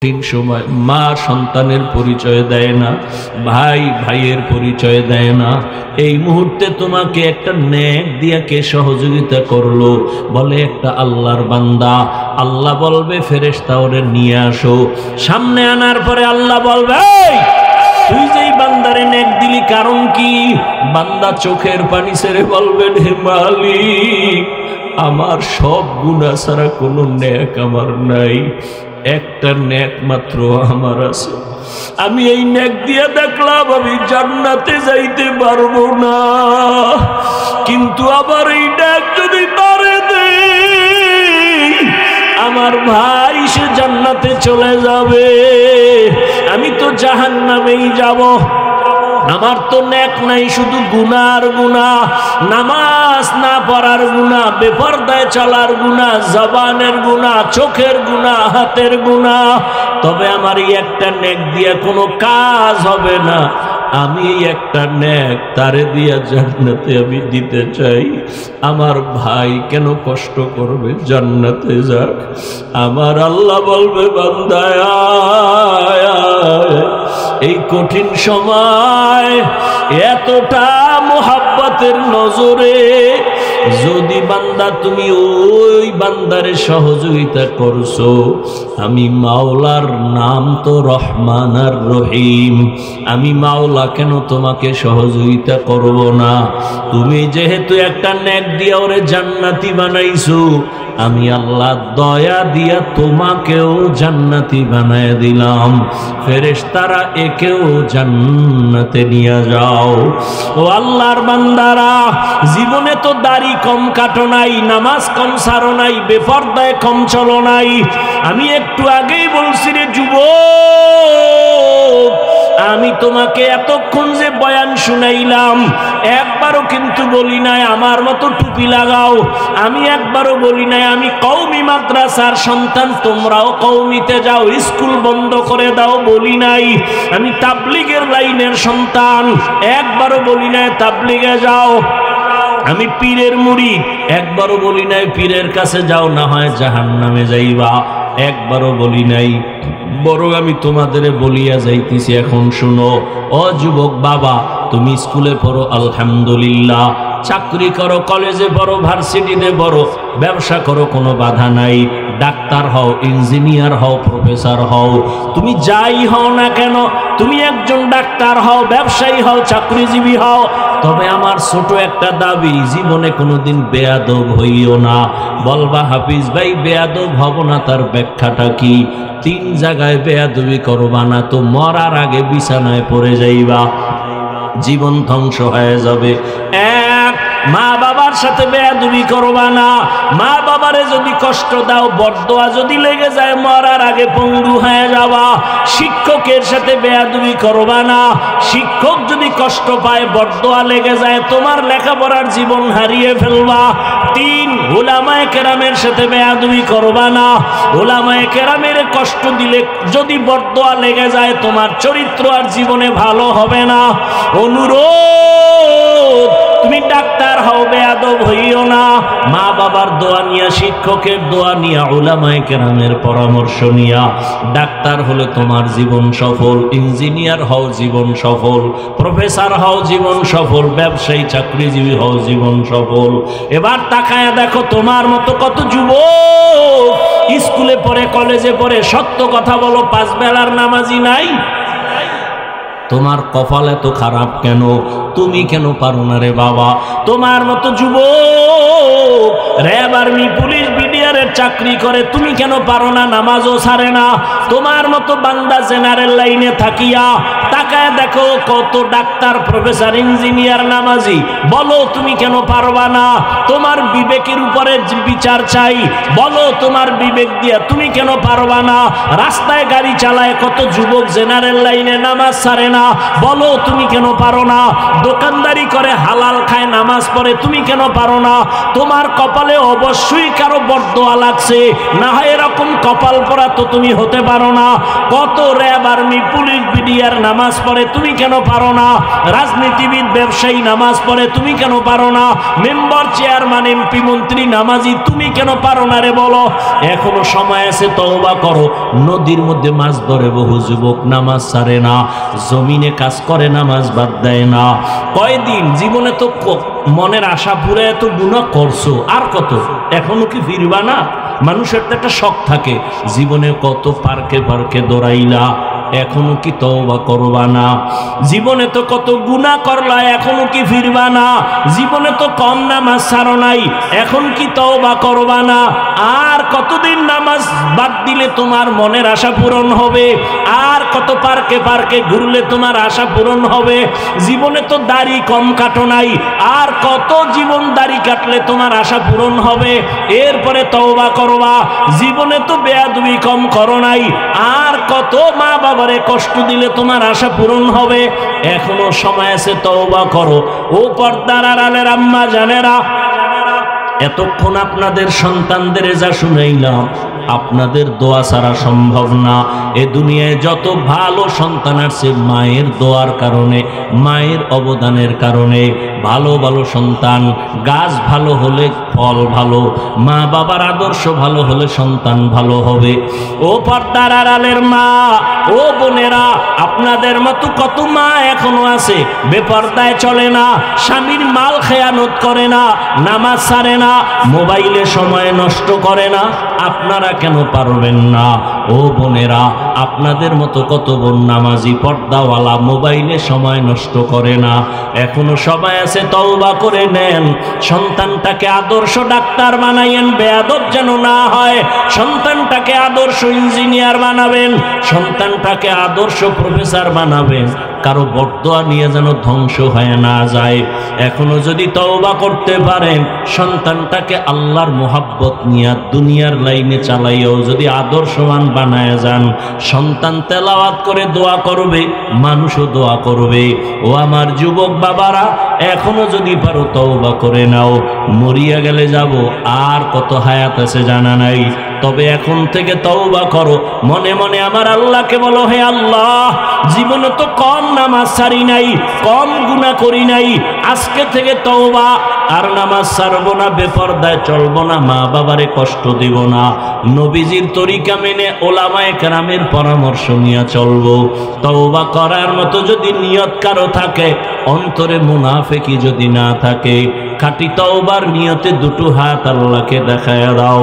কঠিন সময় মা সন্তানের পরিচয় দেয় না, ভাই ভাইয়ের পরিচয় দেয় না। এই মুহূর্তে তোমাকে একটা নেক দিয়া কে সহযোগিতা করলো? বলে একটা আল্লাহর বান্দা। আল্লাহ বলবে ফেরেশতা ওরে নিয়ে আসো। সামনে আনার পরে আল্লাহ বলবে, এই তুই যেই বান্দারে নেক দিলি কারণ কি? বান্দা চোখের পানি ছেড়ে বলবেন, হে মালিক, আমার সব গুনাহ ছাড়া কোনো নেক আমার নাই, একটা নেক মাত্র আমার আছে। আমি এই নেক দিয়ে দেখলাম আমি জান্নাতে যাইতে পারবো না, কিন্তু আবার এই নেক যদি তারে দেই আমার ভাই সে জান্নাতে চলে যাবে, আমি তো জাহান্নামেই যাব। আমার তো নেক নাই, শুধু গুনাহ আর গুনাহ, নামাজ না পড়ার গুনাহ, বেপরদায় চলার গুনাহ, জবানের গুনাহ, চোখের গুনাহ, হাতের গুনাহ। তবে আমার এই একটা নেক দিয়ে কোনো কাজ হবে না। আমি এই একটা নেক তারে দিয়া জান্নাতে আমি দিতে চাই। আমার ভাই কেন কষ্ট করবে, জান্নাতে যাক। আমার আল্লাহ বলবে, বান্দা এই কঠিন সময় এতটা মোহাব্বতের নজরে যদি বান্দা তুমি ওই বান্দারে সহযোগিতা করছো, আমি মাওলার নাম তো রহমান আর রহিম, আমি মাওলা কেন তোমাকে সহযোগিতা করব না? তুমি যেহেতু একটা নেক দিয়া ওরে জান্নাতি বানাইছো, আমি আল্লাহ দয়া দিয়া তোমাকেও জান্নাতি বানায় দিলাম। ফেরেশতারা একেও জান্নাতে নিয়ে যাও। ও আল্লাহর বান্দারা, জীবনে তো দাড়ি কম কাটো নাই, নামাজ কম ছাড়ো নাই, বেপরদায় কম চলো নাই। আমি একটু আগেই বলছি রে যুবক, আমি তোমাকে এতক্ষণ যে বয়ান শুনাইলাম একবারও কিন্তু বলি নাই আমার মতো টুপি লাগাও, আমি একবারও বলি নাই আমি কওমি মাদ্রাসার সন্তান তোমরাও কওমিতে যাও, স্কুল বন্ধ করে দাও, বলি নাই। আমি তাবলীগের লাইনের সন্তান, একবারও বলি নাই তাবলীগে যাও। আমি পীরের মুরিদ, একবারও বলি নাই পীরের কাছে যাও না হয় জাহান্নামে যাইবা, একবারও বলি নাই। বরং আমি তোমাদের বলিয়া যাইতেছি, এখন শুনো। ও যুবক বাবা, তুমি স্কুলে পড়ো আলহামদুলিল্লাহ, চাকরি করো, কলেজে পড়ো, ভার্সিটিতে পড়ো, ব্যবসা করো, কোনো বাধা নাই। ডাক্তার হও, ইঞ্জিনিয়ার হও, প্রফেসর হও, তুমি যাই হও না কেন, তুমি একজন ডাক্তার হও, ব্যবসায়ী হও, চাকরিজীবী হও, তবে আমার ছোট একটা দাবি, জীবনে কোনোদিন বেয়াদব হইও না। বলবা হাফিজ ভাই বেয়াদব হব না, তার ব্যাখ্যাটা কি? 3 জায়গায় বেয়াদবি করবা না তো মরার আগে বিছানায় পড়ে যাইবা, জীবন ধ্বংস হয়ে যাবে। এক, মা বাবার সাথে বেয়াদবি করবা না। মা বাবারে যদি কষ্ট দাও, বরদোয়া যদি লেগে যায়, মরার আগে পঙ্গু হয়ে যাবা। শিক্ষকের সাথে বেয়াদবি করবা না। শিক্ষক যদি কষ্ট পায়, বরদোয়া লেগে যায়, তোমার লেখাপড়ার জীবন হারিয়ে ফেলবা। 3, উলামায়ে কেরামের সাথে বেয়াদবি করবা না। উলামায়ে কেরামের কষ্ট দিলে যদি বরদোয়া লেগে যায়, তোমার চরিত্র আর জীবনে ভালো হবে না। অনুরোধ, তুমি ডাক্তার হও, বেয়াদব হইও না। মা বাবার দোয়া নিয়া, শিক্ষকের দোয়া নিয়া, উলামায়ে কেরামের পরামর্শ নিয়া ডাক্তার হলে তোমার জীবন সফল, ইঞ্জিনিয়ার হও জীবন সফল, প্রফেসর হও জীবন সফল, ব্যবসায়ী চাকরিজীবী হও জীবন সফল। এবার তাকায় দেখো তোমার মতো কত যুবক স্কুলে পড়ে, কলেজে পড়ে, সত্য কথা বলো, 5 বেলার নামাজি নাই। তোমার কপাল এত খারাপ কেন? তুমি কেন পারো না রে বাবা? তোমার মতো যুবক র্যাব, আর্মি, পুলিশ, বিডিআরের চাকরি করে, তুমি কেন পারো না? নামাজও ছাড়ে না। তোমার মতো বান্দা জেনারেল লাইনে থাকিয়া তাকায় দেখো কত ডাক্তার, প্রফেসর, ইঞ্জিনিয়ার, নামাজি, বলো তুমি কেন পারবা না? তোমার বিবেকের উপরে বিচার চাই, বলো তোমার বিবেক দিয়া তুমি কেন পারবা না? রাস্তায় গাড়ি চালায় কত যুবক জেনারেল লাইনে, নামাজ ছাড়ে না, বলো তুমি কেন পারো না? দোকানদারি করে, হালাল খায়, নামাজ পড়ে, তুমি কেন পারো না? তোমার কপালে অবশ্যই কারো বদ্ধ দোয়া লাগছে, না হয় এরকম কপাল পরা তো তুমি হতে পারো না। কত র্যাব আর্মি পুলিশ বিডিআর নামাজ পড়ে, তুমি কেন পারো না? রাজনীতিবিদ ব্যবসায়ী নামাজ পড়ে, তুমি কেন পারো না? মেম্বার চেয়ারম্যান এমপি মন্ত্রী নামাজি, তুমি কেন পারো না রে বলো? এখনো সময় আছে, তওবা করো। নদীর মধ্যে মাছ ধরে বহু যুবক, নামাজ ছাড়ে না, জমিনে কাজ করে, নামাজ বাদ দেয় না। কয়দিন জীবনে তো মনের আশা পুরে এত গুনাহ করছো, আর কত? এখনো কি ফিরবা না? মানুষের তো একটা শখ থাকে, জীবনে কত পার্কে পার্কে দৌড়াইলা, এখনো কি তওবা করবা না? জীবনে তো কত গুনাহ করলা, এখনো কি ফিরবা না? জীবনে তো কম নামাজ ছাড়ো নাই, এখন কি তওবা করবা না? আর কতদিন নামাজ বাদ দিলে তোমার মনের আশা পূরণ হবে? আর কত পার্কে পার্কে ঘুরলে তোমার আশা পূরণ হবে? জীবনে তো দাড়ি কম কাটো নাই, আর কত জীবন দাড়ি কাটলে তোমার আশা পূরণ হবে? এরপরে তওবা করবা। জীবনে তো বেয়াদবি কম করো নাই, আর কত মা বাবারে কষ্ট দিলে তোমার আশা পূরণ হবে? এখনো সময় আছে, তওবা করো। ও পর্দার আড়ালের আম্মা জানেরা, এতক্ষণ আপনাদের সন্তানদের যা শুনাইলাম, আপনাদের দোয়া ছাড়া সম্ভব না। এ দুনিয়ায় যত ভালো সন্তান আছে, মায়ের দোয়ার কারণে, মায়ের অবদানের কারণে ভালো ভালো সন্তান। গাছ ভালো হলে ফল ভালো, মা বাবার আদর্শ ভালো হলে সন্তান ভালো হবে। ও পর্দার আড়ালের মা, ও বোনেরা, আপনাদের মতো কত মা এখনো আছে বেপর্দায় চলে না, স্বামীর মাল খেয়ানত করে না, নামাজ ছাড়ে না, মোবাইলে সময় নষ্ট করে না। আপনারা কেন পারবেন না? ও বোনেরা, আপনাদের মতো কত বোন নামাজি, পর্দাওয়ালা, মোবাইলে সময় নষ্ট করে না। এখনো সবাই আছে, তওবা করে নেন। সন্তানটাকে আদর্শ ডাক্তার বানাইয়েন, বেয়াদব যেন না হয়। সন্তানটাকে আদর্শ ইঞ্জিনিয়ার বানাবেন, সন্তানটাকে আদর্শ প্রফেসর বানাবেন। কারো বরদোয়া নিয়ে যেন ধ্বংস হয়ে না যায়। এখনো যদি তওবা করতে পারেন, সন্তানটাকে আল্লাহর মোহাব্বত নিয়ে দুনিয়ার লাইনে চালাইয়াও যদি আদর্শবান বানায় যান, সন্তান তেলাওয়াত করে দোয়া করবে, মানুষও দোয়া করবে। ও আমার যুবক বাবারা, এখনো যদি পারো তওবা করে নাও। মরিয়া গেলে যাব, আর কত হায়াত আছে জানা নাই, তবে এখন থেকে তওবা করো। মনে মনে আমার আল্লাহকে বলো, হে আল্লাহ, জীবনে তো কম নামাজ ছাড়ি নাই, কম গুনাহ করি নাই, আজকে থেকে তওবা, আর নামাজ ছাড়বো না, বেপরদায় চলবো না, মা বাবারে কষ্ট দিব না, নবীজির তরিকা মেনে ওলামায়ে কেরামের পরামর্শ নিয়ে চলবো। তওবা করার মতো যদি নিয়ত কারো থাকে, অন্তরে মুনাফিকি যদি না থাকে, খাঁটি তওবার নিয়তে দুটো হাত আল্লাহকে দেখায়া দাও।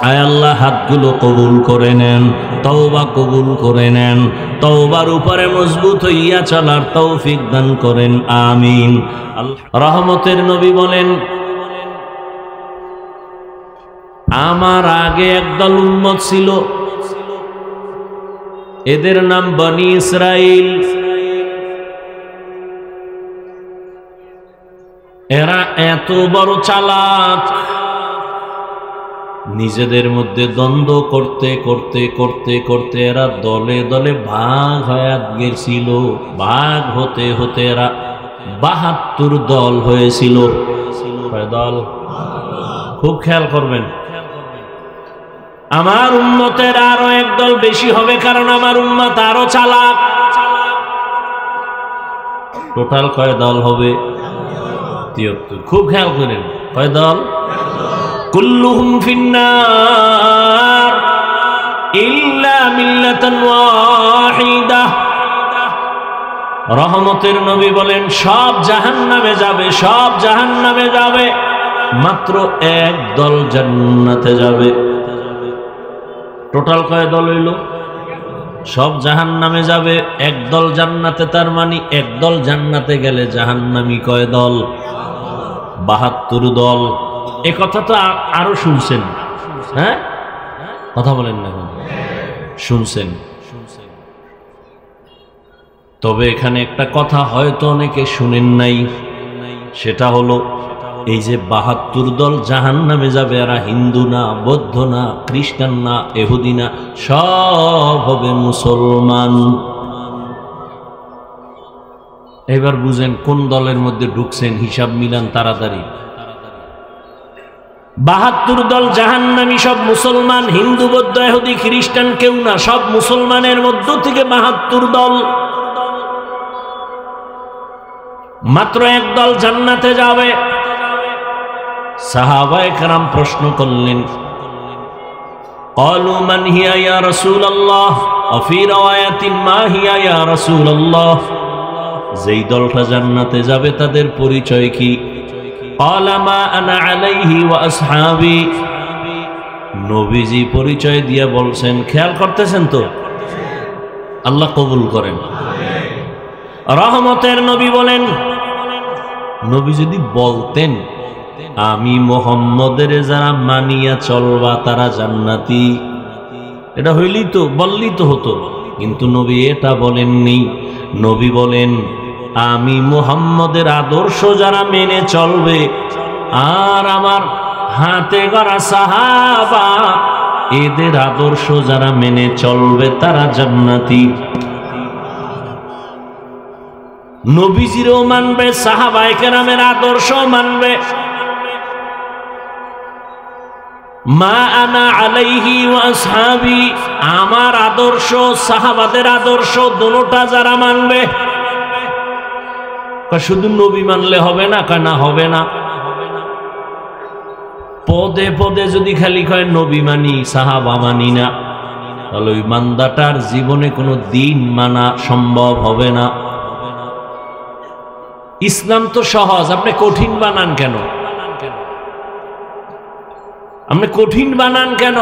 আয় আল্লাহ, হাতগুলো কবুল করে নেন, তওবা কবুল করে নেন, তওবার উপরে মজবুত হইয়া চলার তৌফিক দান করেন, আমিন। রহমতের নবী বলেন, আমার আগে একদল উম্মত ছিল, এদের নাম বনি ইসরাইল। এরা এত বড় চালাক, নিজেদের মধ্যে দ্বন্দ্ব করতে করতে করতে করতে এরা দলে দলে ভাগ হয়ে গেছিল। ভাগ হতে হতে এরা ৭২ দল হয়েছিল। কয় দল? খুব খেয়াল করবেন। আমার উম্মতের আরো একদল বেশি হবে, কারণ আমার উম্মত আরো চালাক। টোটাল কয় দল হবে? ৭৩। খুব খেয়াল করেন, কয় দল? কুল্লুহুম ফিন্নার ইল্লা মিল্লাতান ওয়াহিদাহ। রহমতের নবী বলেন, সব জাহান্নামে যাবে, সব জাহান্নামে যাবে, মাত্র এক দল জান্নাতে যাবে। টোটাল কয় দল হইল? সব জাহান্নামে যাবে, এক দল জান্নাতে। তার মানে এক দল জান্নাতে গেলে জাহান্নামী কয় দল? ৭২ দল। এ কথা তো আরো শুনছেন, হ্যাঁ? কথা বলেন না, শুনছেন। তবে এখানে একটা কথা হয়তো অনেকে শুনেন নাই, সেটা হলো এই যে ৭২ দল জাহান্নামে যাবে, এরা হিন্দু না, বৌদ্ধ না, খ্রিস্টান না, ইহুদি না, সব হবে মুসলমান। এবার বুঝেন কোন দলের মধ্যে ঢুকছেন, হিসাব মিলান তাড়াতাড়ি। ৭২ দল জাহান্নামী, সব মুসলমান, হিন্দু বৌদ্ধ ইহুদি খ্রিস্টান কেউ না, সব মুসলমানের মধ্য থেকে ৭২ দল। মাত্র এক দল জান্নাতে যাবে। সাহাবায়ে কেরাম প্রশ্ন করলেন, ক্বালু মান হিয়া ইয়া রাসূলুল্লাহ ওয়া ফি রাওয়ায়াতিন মা হিয়া ইয়া রাসূলুল্লাহ, যেই দলটা জান্নাতে যাবে তাদের পরিচয় কি? ক্বালা মা আনা আলাইহি ওয়া আসহাবি, নবীজি পরিচয় দিয়ে বলছেন, খেয়াল করতেছেন তো? আল্লাহ কবুল করেন। রহমতের নবী বলেন, নবী যদি বলতেন আমি মুহাম্মদের যারা মানিয়া চলবা তারা জান্নাতি, এটা হইলেই তো, বললেই তো হতো, কিন্তু নবী এটা বলেননি। নবী বলেন আমি মুহাম্মদের আদর্শ যারা মেনে চলবে আর আমার হাতে গড়া সাহাবা এদের আদর্শ যারা মেনে চলবে তারা জান্নাতি। নবীজিরও মানবে, সাহাবায়ে কেরামের আদর্শ মানবে। মা আনা আলাইহি ওয়া আসহাবি, আমার আদর্শ সাহাবাদের আদর্শ দুটোটা যারা মানবে। শুধু নবী মানলে হবে না? না, হবে না। পদে পদে যদি খালি কয় নবী মানি সাহাবা মানি না, তাহলে ওই বান্দাটার জীবনে কোনো দিন মানা সম্ভব হবে না। ইসলাম তো সহজ, আপনি কঠিন বানান কেন? আপনি কঠিন বানান কেন?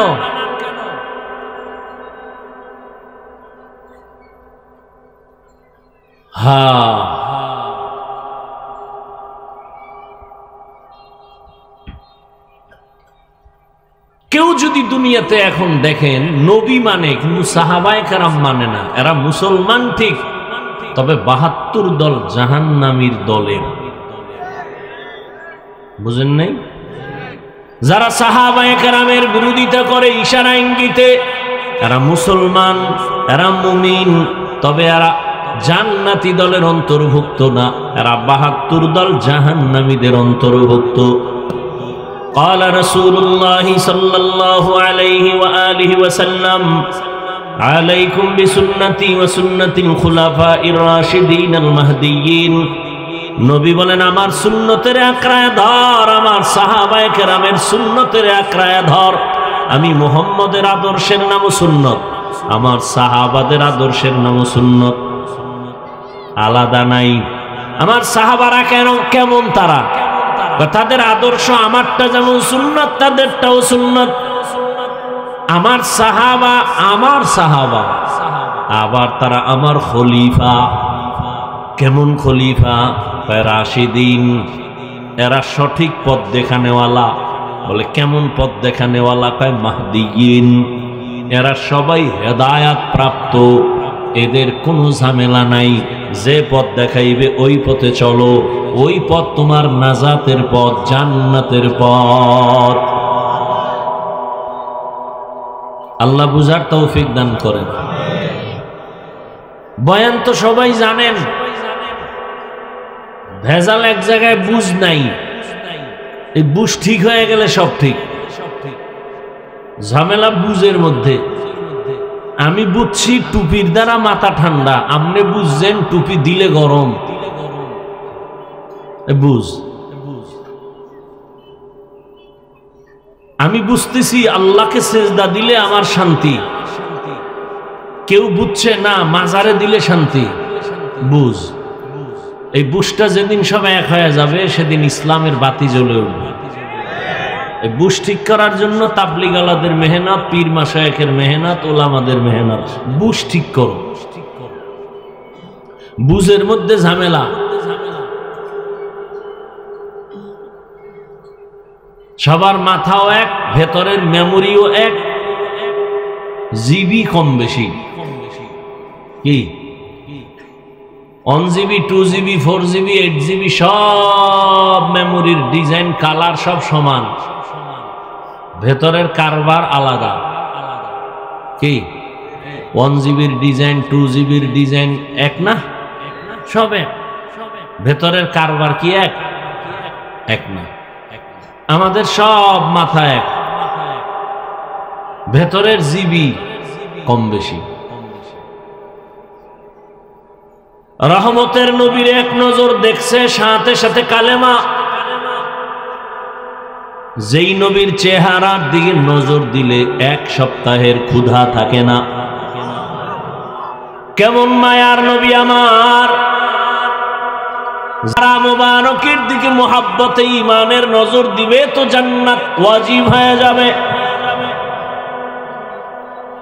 হ্যাঁ, কেউ যদি দুনিয়াতে এখন দেখেন নবী মানে কিন্তু সাহাবায়ে কেরাম মানে না, এরা মুসলমান ঠিক, তবে ৭২ দল জাহান্নামীর দলে। বুঝেন নাই? যারা সাহাবায়ে কেরামের বিরোধিতা করে ইশারা ইঙ্গিতে, এরা মুসলমান, এরা মুমিন, তবে এরা জান্নাতি দলের অন্তর্ভুক্ত না, এরা ৭২ দল জাহান্নামীদের অন্তর্ভুক্ত। قال رسول الله صلى الله عليه وآله وسلم عليكم بسنتي وسنة الخلفاء الراشدين المهديين, নবী বলেন আমার সুন্নতের আঁকড়ায় ধর, আমার সাহাবায়ে কেরামের সুন্নতের আঁকড়ায় ধর। আমি মুহাম্মদের আদর্শের নাম সুন্নত, আমার সাহাবাদের আদর্শের নাম সুন্নত, আলাদা নাই। আমার সাহাবারা কেমন তারা, তাদের আদর্শ আমারটা যেমন সুন্নত তাদেরটাও সুন্নত। আমার সাহাবা আবার তারা আমার খলিফা। কেমন খলিফা? রাশিদিন, এরা সঠিক পথ দেখানেওয়ালা। বলে কেমন পথ দেখানেওয়ালা? কয় মাহদিয়িন, এরা সবাই হেদায়াত প্রাপ্ত, এদের কোনো ঝামেলা নাই, যে পথ দেখাইবে ওই পথে চলো, ওই পথ তোমার নাজাতের পথ, জান্নাতের পথ। আল্লাহ বুঝার তৌফিক দান করেন। বয়ান তো সবাই জানেন, ভেজাল এক জায়গায় বুঝ নাই, এই বুঝ ঠিক হয়ে গেলে সব ঠিক। ঝামেলা বুঝের মধ্যে। আমি বুঝছি টুপির দ্বারা মাথা ঠান্ডা, আপনি বুঝছেন টুপি দিলে গরম। বুঝ। আমি বুঝতেছি আল্লাহকে সেজদা দিলে আমার শান্তি, কেউ বুঝছে না মাজারে দিলে শান্তি। বুঝ। এই বুঝটা যেদিন সব এক হয়ে যাবে সেদিন ইসলামের বাতি জ্বলে উঠবে। এই বুঝ ঠিক করার জন্য তাবলিগালাদের মেহনত, পীর মাশায়েখের মেহনত, ওলামাদের মেহনত। বুঝ ঠিক করো। বুঝের মধ্যে ঝামেলা। সবার মাথাও এক, ভেতরের মেমোরিও এক, জিবি কম বেশি। কি 1GB 2GB 4GB 8GB সব মেমোরির ডিজাইন কালার সব সমান, ভেতরের কারবার আলাদা। কি 1GBর ডিজাইন 2GBর ডিজাইন এক না? সব এক। ভেতরের কারবার কি এক? এক না। আমাদের সব মাথা এক, ভেতরের জীবী কম বেশি। রহমতের নবীর এক নজর দেখছে, সাথে সাথে কালেমা। যেই নবীর চেহারার দিকে নজর দিলে এক সপ্তাহের ক্ষুধা থাকে না। কেমন মায়ার নবী আমার! যারা মুবারকের দিকে মুহাব্বতে ঈমানের নজর দিবে তো জান্নাত ওয়াজিব হয়ে যাবে।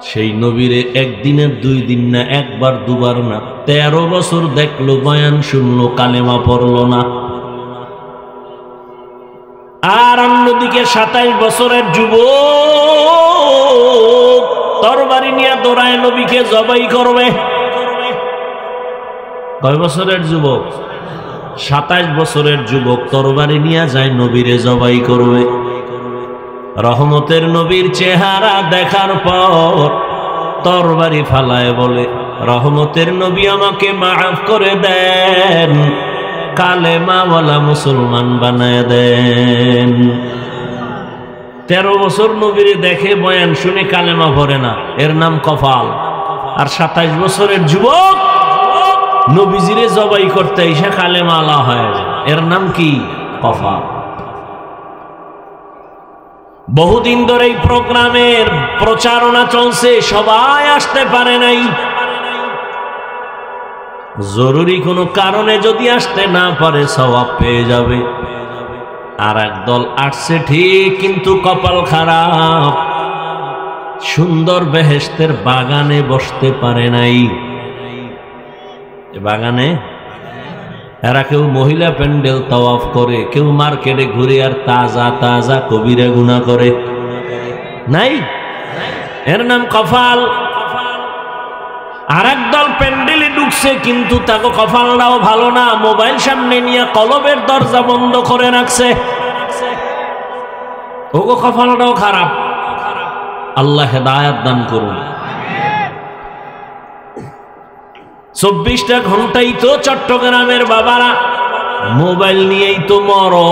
সেই নবীরে একদিনের 2 দিন না, একবার দুবার না, 13 বছর দেখলো, বয়ান শুনলো, কালেমা পড়লো না। আর অন্যদিকে 27 বছরের যুবক তরবারি নিয়ে দৌড়ায় নবীকে জবাই করবে। কয় বছরের যুবক? 27 বছরের যুবক তরবারি নিয়ে যায় নবীরে জবাই করবে। রহমতের নবীর চেহারা দেখার পর তরবারি ফালায় বলে, রহমতের নবী আমাকে মাফ করে দেন, কালেমাওয়ালা মুসলমান বানায় দেন। 13 বছর নবীরে দেখে, বয়ান শুনে কালেমা ভরে না, এর নাম কপাল। আর 27 বছরের যুবক নবীজিরে জবাই করতে এসে কালেমা আলা হয়ে যায়, এর নাম কি? কপাল। বহুদিন ধরে এই প্রোগ্রামের প্রচারণা চলছে, সবাই আসতে পারে নাই। জরুরি কোনো কারণে যদি আসতে না পারে সওয়াব পেয়ে যাবে। আর একদল আসছে ঠিক, কিন্তু কপাল খারাপ, সুন্দর বেহেশতের বাগানে বসতে পারে নাই। বাগানে এরা কেউ মহিলা প্যান্ডেল তাওয়াফ করে, কেউ মার্কেটে ঘুরে আর তাজা তাজা কবিরা গুনাহ করে। নাই, এর নাম কপাল। আর একদল প্যান্ডেলে ঢুকছে, কিন্তু তাকে কপালটাও ভালো না, মোবাইল সামনে নিয়ে কলবের দরজা বন্ধ করে রাখছে, ওগো কপালটাও খারাপ। আল্লাহ হেদায়েত দান করুন। 24টা ঘন্টাই তো চট্টগ্রামের বাবারা মোবাইল নিয়েই তো মরো।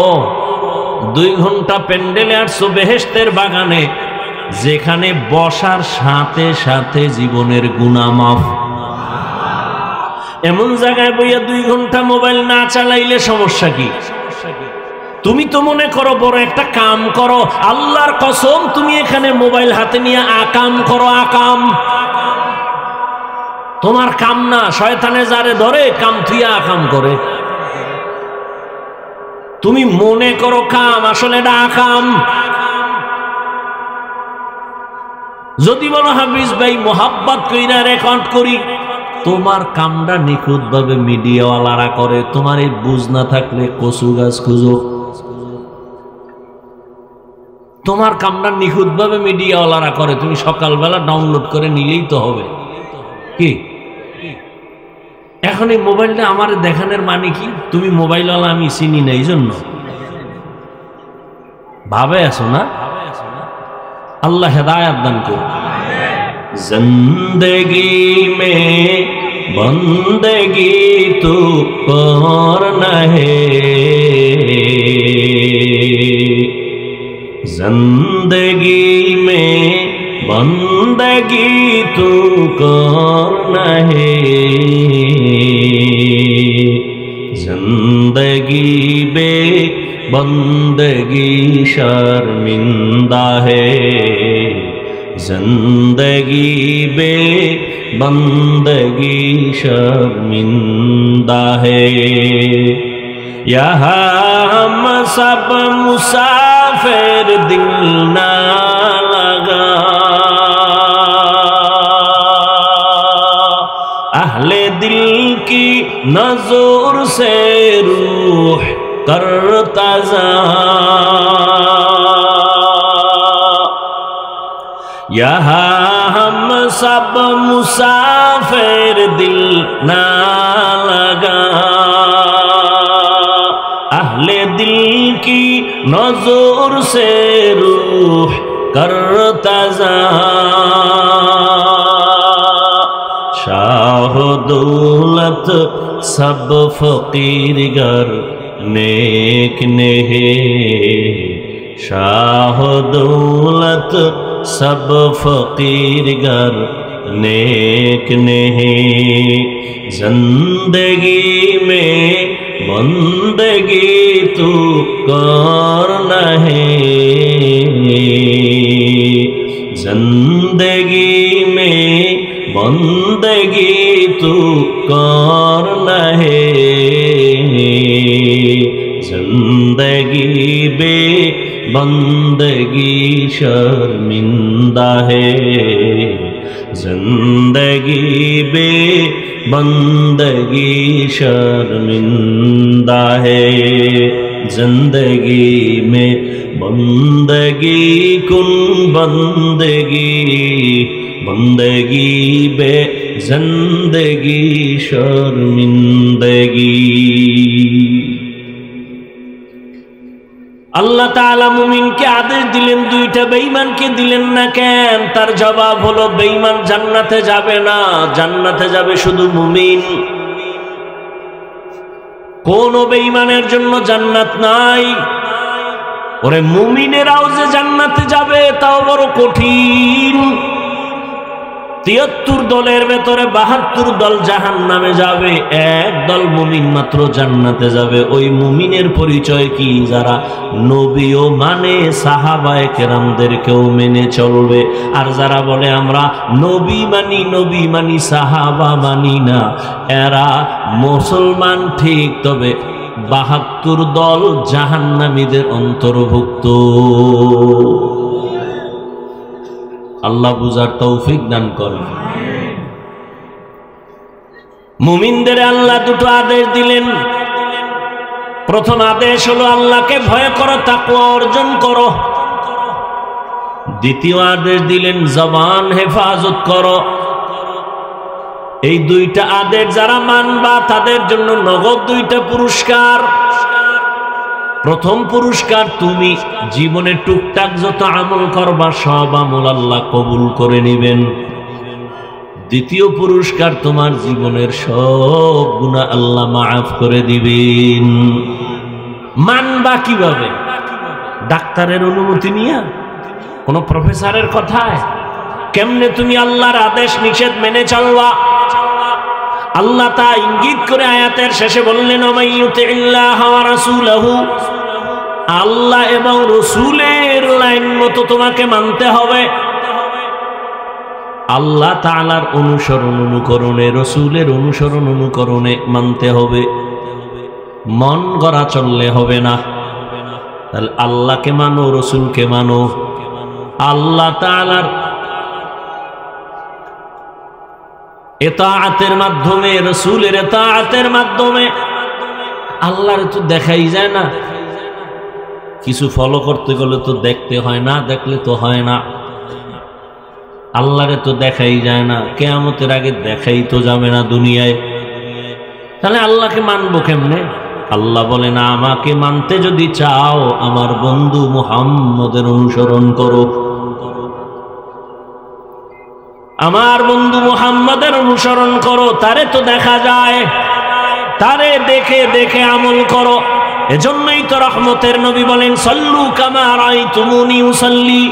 2 ঘন্টা প্যান্ডেলে আসছো বেহেশতের বাগানে, যেখানে বসার সাথে সাথে জীবনের গুনাহ মাফ। এমন জায়গায় বইয়া 2 ঘন্টা মোবাইল না চালাইলে সমস্যা কি? তুমি তো মনে করো বড় একটা কাম করো, আল্লাহর কসম তুমি এখানে মোবাইল হাতে নিয়ে আকাম করো। আকাম তোমার কাম না, শয়তানে যারে ধরে কাম থুইয়া আকাম করে। তুমি মনে করো কাম, আসলে এটা আকাম। যদি বলো হাফিজ ভাই মোহাব্বত কইরা রেকর্ড করি, তোমার কামটা নিখুঁত ভাবে মিডিয়াওয়ালারা করে, তোমার এই বুঝ না থাকলে কচু গাছ খুঁজো। তোমার কামটা নিখুঁত ভাবে মিডিয়াওয়ালারা করে, তুমি সকালবেলা ডাউনলোড করে নিলেই তো হবে। কি এখন এই মোবাইলটা আমার দেখানোর মানে কি? তুমি মোবাইলওয়ালা আমি চিনি না, এই জন্য ভাবে আছো না? আল্লাহ হেদায়েত দান করুন। জিন্দেগি মে বন্দেগি তু করনা হে, जिंदगी में बंदगी तू करना है, जिंदगी बे बंदगी शर्मिंदा है, जिंदगी बे बंदगी शर्मिंदा है। यहाँ हम सब मुसाफिर दिल ना लगा, अहले दिल की नजर से रूह करता जा, यहाँ हम सब मुसाफिर दिल ना लगा, अहले दिल की नजर से रूह करता जा, शाह दौलत सब फकीर गर नेक ने है, शाह दौलत सब फकीर गर नेक नहीं, जिंदगी में बंदगी तू कर नहीं, जिंदगी में बंदगी तू कर नहीं, जिंदगी बे बंदगी शर्मिंदा है, जिंदगी बे बंदगी शर्मिंदा है, जिंदगी में बंदगी कुन बंदगी, बंदगी बे जिंदगी शर्मिंदगी। আল্লাহ তাআলা মুমিনকে আদেশ দিলেন, দুইটা বেঈমানকে দিলেন না কেন? তার জবাব হলো বেঈমান জান্নাতে যাবে না, জান্নাতে যাবে শুধু মুমিন। কোন বেঈমানের জন্য জান্নাত নাই। ওরে মুমিনেরাও যে জান্নাতে যাবে তাও বড় কঠিন। ৭৩ দলের ভেতরে ৭২ দল জাহান্নামে যাবে, এক দল মুমিন মাত্র জান্নাতে যাবে। ওই মুমিনের পরিচয় কি? যারা নবীও মানে, সাহাবায়ে কেরামদেরকেও মেনে চলবে। আর যারা বলে আমরা নবী মানি সাহাবা মানি না, এরা মুসলমান ঠিক, তবে ৭২ দল জাহান্নামীদের অন্তর্ভুক্ত। আল্লাহ বুঝার তৌফিক দান করেন। মুমিনদের আল্লাহ দুটো আদেশ দিলেন। প্রথম আদেশ হলো আল্লাহকে ভয় করো, তাকওয়া অর্জন করো। দ্বিতীয় আদেশ দিলেন জবান হেফাজত করো। এই দুইটা আদেশ যারা মানবা তাদের জন্য নগদ দুইটা পুরস্কার। প্রথম পুরস্কার, তুমি জীবনে টুকটাক যত আমল করবা সব আমল আল্লাহ কবুল করে নেবেন। দ্বিতীয় পুরস্কার, তোমার জীবনের সব গুনাহ আল্লাহ মাফ করে দিবেন। মানবা কিভাবে? ডাক্তারের অনুমতি নিয়ে, কোন প্রফেসরের কথায়? কেমনে তুমি আল্লাহর আদেশ নিষেধ মেনে চলবা? আল্লাহ তা ইঙ্গিত করে আয়াতের শেষে বললেন, ওমাইয়ুতিল্লাহ ওয়া রাসূলাহু, আল্লাহ এবং রসুলের লাইন মতো তোমাকে মানতে হবে। আল্লাহ তাআলার অনুসরণ অনুকরণে, রসুলের অনুসরণ অনুকরণে মানতে হবে, মন গড়া চললে হবে না। তাহলে আল্লাহকে মানো, রসুলকে মানো। আল্লাহ তাআলার ইতাআতের মাধ্যমে, রসুলের ইতাআতের মাধ্যমে আল্লাহর তো দেখাই যায় না। কিছু ফলো করতে গেলে তো দেখতে হয়, না দেখলে তো হয় না। আল্লাহরে তো দেখাই যায় না, কিয়ামতের আগে দেখাই তো যাবে না দুনিয়ায়। তাহলে আল্লাহকে মানবো কেমনে? আল্লাহ বলেন, আমাকে মানতে যদি চাও আমার বন্ধু মুহাম্মদের অনুসরণ করো। আমার বন্ধু মুহাম্মদের অনুসরণ করো। তারে তো দেখা যায়, তারে দেখে দেখে আমল করো। এজন্যই তো রহমতের নবী বলেন, সাল্লু কামা রাআইতুমুনি উসাল্লি,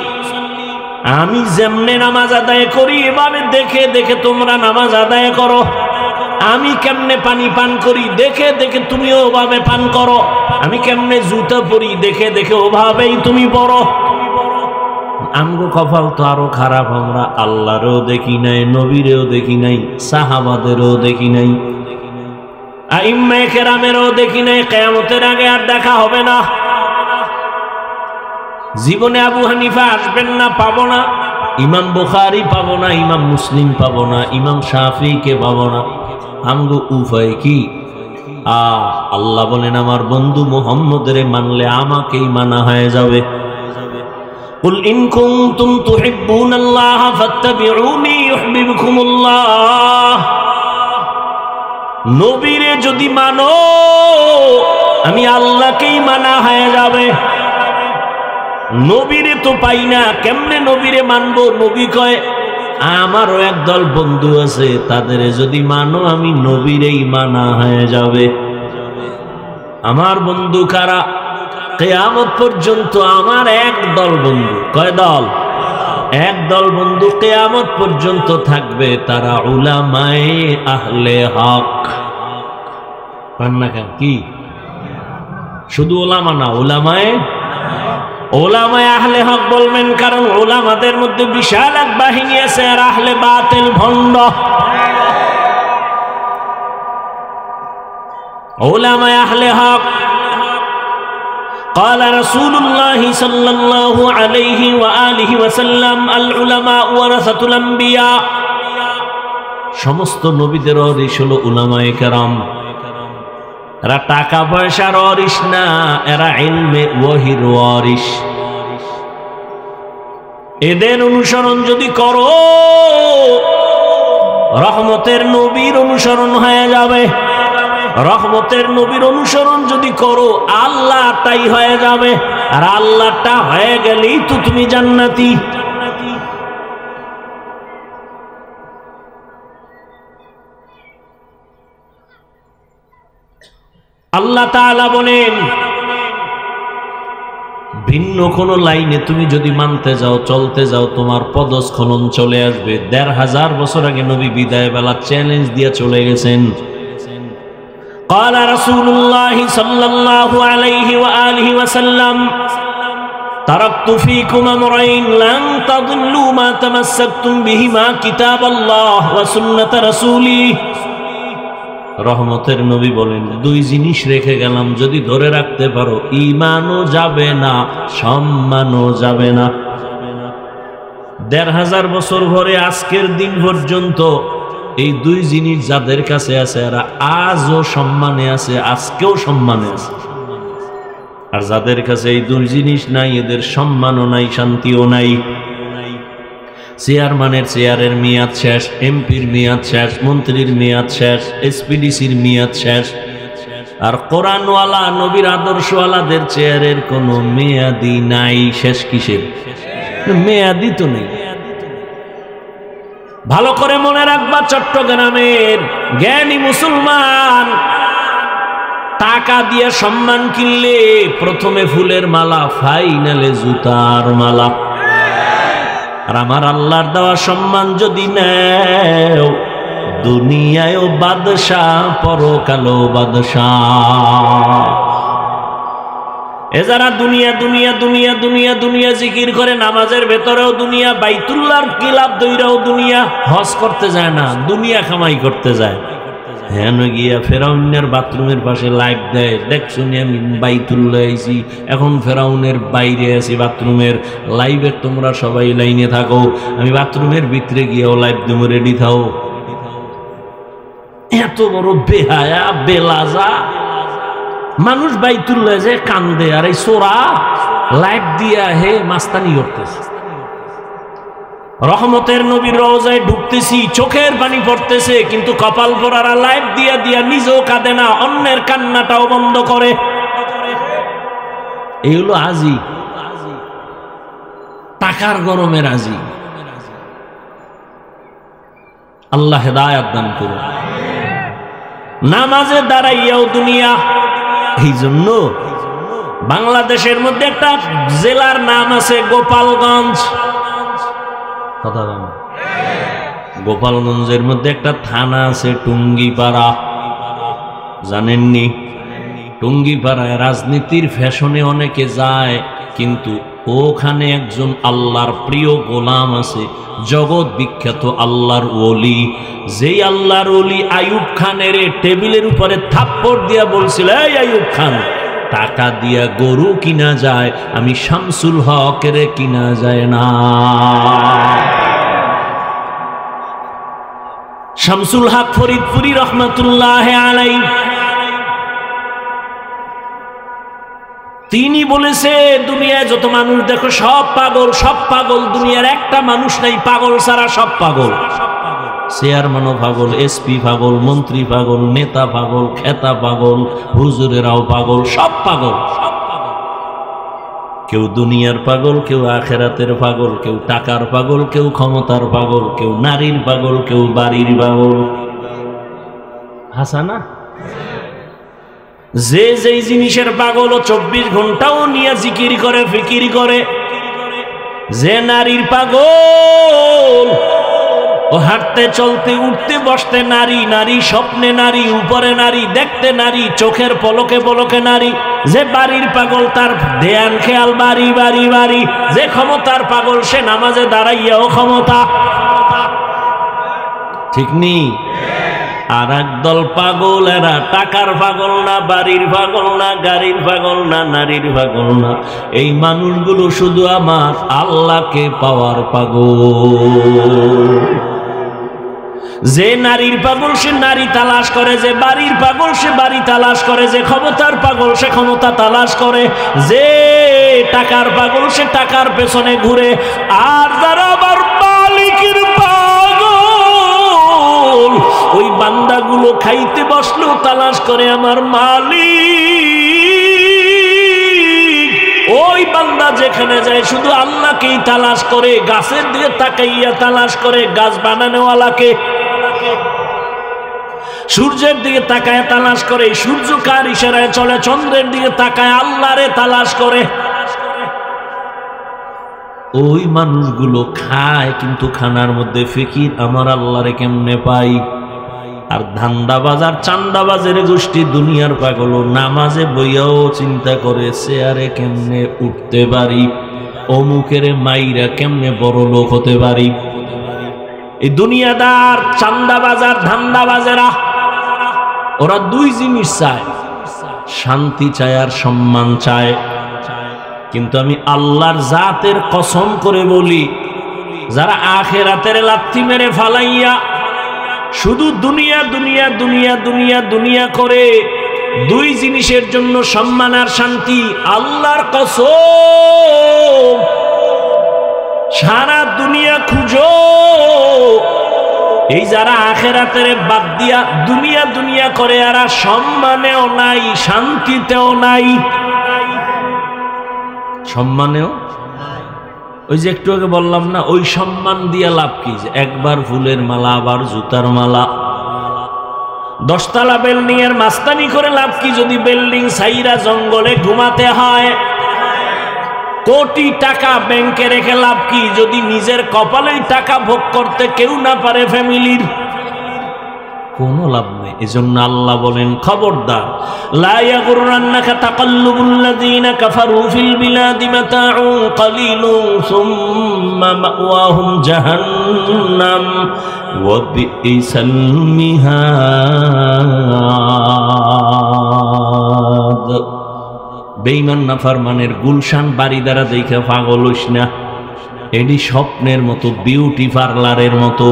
আমি যেমনে নামাজ আদায় করি এভাবে দেখে দেখে তোমরা নামাজ আদায় করো। আমি কেমনে পানি পান করি দেখে দেখে তুমিও ওভাবে পান করো। আমি কেমনে জুতা পরি দেখে দেখে ওভাবেই তুমি পরো। আমগো কপাল তো আরো খারাপ, আমরা আল্লাহরও দেখি নাই, নবীরেও দেখি নাই, সাহাবাদেরও দেখি নাই, আইম্মায়ে কেরামেরও দেখি নাই। কিয়ামতের আগে আর দেখা হবে না। জীবনে আবু হানিফা আসবেন না, পাবো না। ইমাম বুখারী পাবো না, ইমাম মুসলিম পাবো না, ইমাম শাফিঈকে পাবো না। আমগো উপায় কি? আল্লাহ বলেন, আমার বন্ধু মুহাম্মদের মানলে আমাকেই মানা হয়ে যাবে। কুল ইন কুনতুম তুহিব্বুনাল্লাহ ফাত্তাবিউনি ইউহিব্বুকুমুল্লাহ। নবীরে যদি মানো আমি আল্লাহকেই মানা হয়ে যাবে। নবীরে তো পাই না, কেমনে নবীরে মানবো? নবী কয় আমারও একদল বন্ধু আছে, তাদের যদি মানো আমি নবীরেই মানা হয়ে যাবে। আমার বন্ধু কারা? কিয়ামত পর্যন্ত আমার এক দল বন্ধু, কয় দল? এক দল বন্ধু কিয়ামত পর্যন্ত থাকবে, তারা উলামায়ে আহলে হক। পান্না কেন কি? শুধু ওলামা না, ওলামায়ে আহলে হক বলবেন, কারণ ওলামাদের মধ্যে বিশাল এক বাহিনী আছে, আর আহলে বাতিল ভণ্ড। ওলামায়ে আহলে হক قال رسول الله صلى الله عليه وآله وسلم العلماء ورثة الأنبياء সমস্ত নবীদের ওয়ারিস হলো উলামায়ে কেরাম। এরা টাকা পয়সার ওয়ারিস না, এরা ইলমে ওয়াহির ওয়ারিস। এদের অনুসরণ যদি করো, রহমতের নবীর অনুসরণ হয়ে যাবে। রহমতের নবীর অনুসরণ যদি করো, আল্লাহটাই হয়ে যাবে, আর আল্লাহটা হয়ে গেলেই তো তুমি জান্নাতি। আল্লাহ তাআলা বলেন, ভিন্ন কোন লাইনে তুমি যদি মানতে যাও, চলতে যাও, তোমার পদস্খলন চলে আসবে। ১৫০০ বছর আগে নবী বিদায় বেলা চ্যালেঞ্জ দিয়ে চলে গেছেন। قال رسول الله صلى الله عليه وآله وسلم تركت فيكم أمرين لن تضلوا ما تمسكتم بهما كتاب الله وسنة رسوله। রহমতের নবী বলেন, দুই জিনিস রেখে গেলাম, যদি ধরে রাখতে পারো ঈমানও যাবে না, সম্মানও যাবে না। ১৫০০ বছর ধরে আজকের দিন পর্যন্ত এই দুই জিনিস যাদের কাছে আছে, এরা আজও সম্মানে আছে, আজকেও সম্মানে আছে। আর যাদের কাছে এই দুই জিনিস নাই, এদের সম্মানও নাই, শান্তিও নাই। চেয়ারম্যানের চেয়ারের মেয়াদ শেষ, এমপির মেয়াদ শেষ, মন্ত্রীর মেয়াদ শেষ, এসপিডিসির মেয়াদ শেষ। আর কোরআনওয়ালা নবীর আদর্শওয়ালাদের চেয়ারের কোনো মেয়াদি নাই। শেষ কিসের? মেয়াদি তো নেই। ভালো করে মনে রাখবা, চট্টগ্রামের জ্ঞানী মুসলমান টাকা দিয়ে সম্মান কিনলে প্রথমে ফুলের মালা, ফাইনালে জুতার মালা। আর আমার আল্লাহর দেওয়া সম্মান যদি নেও, দুনিয়ায়ও বাদশাহ, পরকালেও বাদশাহ। এ যারা দুনিয়া দুনিয়া দুনিয়া দুনিয়া দুনিয়া জিকির করে, নামাজের ভেতরেও দুনিয়া, বাইতুল্লাহর কিলাপ দইরাও দুনিয়া, হজ করতে যায় না, দুনিয়া কামাই করতে যায়। হ্যাঁ গিয়া ফেরাউনের বাথরুমের পাশে লাইভ দেয়, দেখছুনি আমি বাইতুল্লাহ আইছি, এখন ফেরাউনের বাইরে আছি বাথরুমের লাইভে, তোমরা সবাই লাইনে থাকো, আমি বাথরুমের ভিতরে গিয়েও লাইভ দেবো, রেডি থাও। এত বড় বেহায়া বেলাজা মানুষ বাইতুল্লাহ যে কান্দে, আর এই সোরা লাইভ দিয়া হে মাস্তানি করতেছে। রহমতের নবীর রওজায় ঢুকতেছি, চোখের পানি পড়তেছে, কিন্তু কপাল পরারা লাইভ দিয়া দিয়া নিজেও কাঁদে না, অন্যের কান্নাটাও বন্ধ করে। এই হলো আজি, টাকার গরমে রাজি। আল্লাহ হেদায়াত দান করুন। নামাজে দাঁড়াইয়াও দুনিয়া। এই জন্য বাংলাদেশের মধ্যে একটা জেলার নাম আছে গোপালগঞ্জ। কথা বলেন। গোপালগঞ্জের মধ্যে একটা থানা আছে টুঙ্গিপাড়া, জানেননি? টুঙ্গিপাড়ায় রাজনীতির ফ্যাশনে অনেকে যায়, কিন্তু ওখানে একজন আল্লাহর প্রিয় গোলাম আছে, জগৎ বিখ্যাত আল্লাহর ওলি। যেই আল্লাহর ওলি আইয়ুব খানের টেবিলের উপরে থাপ্পড় দিয়া বলছিল, এই আইয়ুব খান, টাকা দিয়া গরু কিনা যায়, আমি শামসুল হকের কিনা যায় না। শামসুল হক ফরিদপুরি রহমাতুল্লাহ আলাইহি, তিনি বলেছে, দুনিয়ায় যত মানুষ দেখো সব পাগল, সব পাগল, দুনিয়ার একটা মানুষ নাই পাগল ছাড়া, সব পাগল। চেয়ারম্যানও পাগল, এসপি পাগল, মন্ত্রী পাগল, নেতা পাগল, খেতা পাগল, হুজুরেরাও পাগল, সব পাগল। কেউ দুনিয়ার পাগল, কেউ আখেরাতের পাগল, কেউ টাকার পাগল, কেউ ক্ষমতার পাগল, কেউ নারীর পাগল, কেউ বাড়ির পাগল। হাসানা যে যেই জিনিসের পাগল 24 ঘন্টাও নিয়ে জিকির করে ফিকির করে। যে নারীর পাগল, ও হাঁটতে চলতে উঠতে বসতে নারী, নারী স্বপ্নে নারী, উপরে নারী, দেখতে নারী, চোখের পলকে পলকে নারী। যে বাড়ির পাগল, তার ধ্যান খেয়াল বাড়ি বাড়ি বাড়ি। যে ক্ষমতার পাগল, সে নামাজে দাঁড়াইয়াও ক্ষমতা। ঠিক নেই? আর একদল পাগল, এরা টাকার পাগল না, বাড়ির পাগল না, গাড়ির পাগল না, নারীর পাগল না। এই মানুষগুলো শুধু আমার আল্লাহকে পাওয়ার পাগল। যে নারীর পাগল, সে নারী তালাশ করে। যে বাড়ির পাগল, সে বাড়ি তালাশ করে। যে ক্ষমতার পাগল, সে ক্ষমতা তালাশ করে। যে টাকার পাগল, সে টাকার পেছনে ঘুরে। আর যারা আবার মালিকের পাগল, ওই বান্দাগুলো খাইতে বসলেও তালাশ করে আমার মালিক। ওই বান্দা যেখানে যায় শুধু আল্লাহকেই তালাশ করে। গাছের দিকে তাকাইয়া তালাশ করে গাছ বানানোওয়ালাকে। সূর্যের দিকে তাকায় তালাশ করে সূর্য কার ইশারায় চলে। চন্দ্রের দিকে তাকায় আল্লাহরে তালাশ করে। ওই মানুষগুলো খায়, কিন্তু খানার মধ্যে ফিকির আমার আল্লাহরে কেমনে পাই। আর ধান্দাবাজার চান্দাবাজের গোষ্ঠী দুনিয়ার পাগল, নামাজে বইয়াও চিন্তা করে চেয়ারে কেমনে উঠতে পারি, অমুকের মাইরা কেমনে বড় লোক হতে পারি। এই দুনিয়াদার চান্দাবাজার ধান্দাবাজেরা, ওরা দুই জিনিস চায়, শান্তি চায় আর সম্মান চায়। কিন্তু আমি আল্লাহর জাতের কসম করে বলি, যারা আখিরাতের লাথি মেরে ফালাইয়া শুধু দুনিয়া দুনিয়া দুনিয়া দুনিয়া দুনিয়া করে, দুই জিনিসের জন্য সম্মান আর শান্তি, আল্লাহর কসম সারা দুনিয়া খুঁজো। এই যারা আখিরাতের বাদ দিয়া দুনিয়া দুনিয়া করে, এরা সম্মানেও নাই, শান্তিতেও নাই। সম্মানেও, ওই যে একটু আগে বললাম না, ওই সম্মান দিয়ে লাভ কি? একবার ফুলের মালা, আবার জুতার মালা। 10 তলা বিল্ডিং এর মাস্তানি করে লাভ কি যদি বিল্ডিং ছাইরা জঙ্গলে ঘুমাতে হয়? কোটি টাকা ব্যাংকে রেখে লাভ কি যদি নিজের কপালেই টাকা ভোগ করতে কেউ না পারে ফ্যামিলির? কোনো লাভ নেই। এজন্য আল্লাহ বলেন, খবরদার, লা ইয়াগুররান্নাকা তাকাল্লুবুল্লাযীনা কাফারু ফিল বিলাদি মাতাউন কালিলুন সুম্মা মাওয়াহুম জাহান্নাম ওয়া বিইসাল মিহাদ। বেঈমান নাফরমানের গুলশান বাড়ি দ্বারা দেখে পাগল হইস না। এডি স্বপ্নের মতো, বিউটি পার্লারের মতো।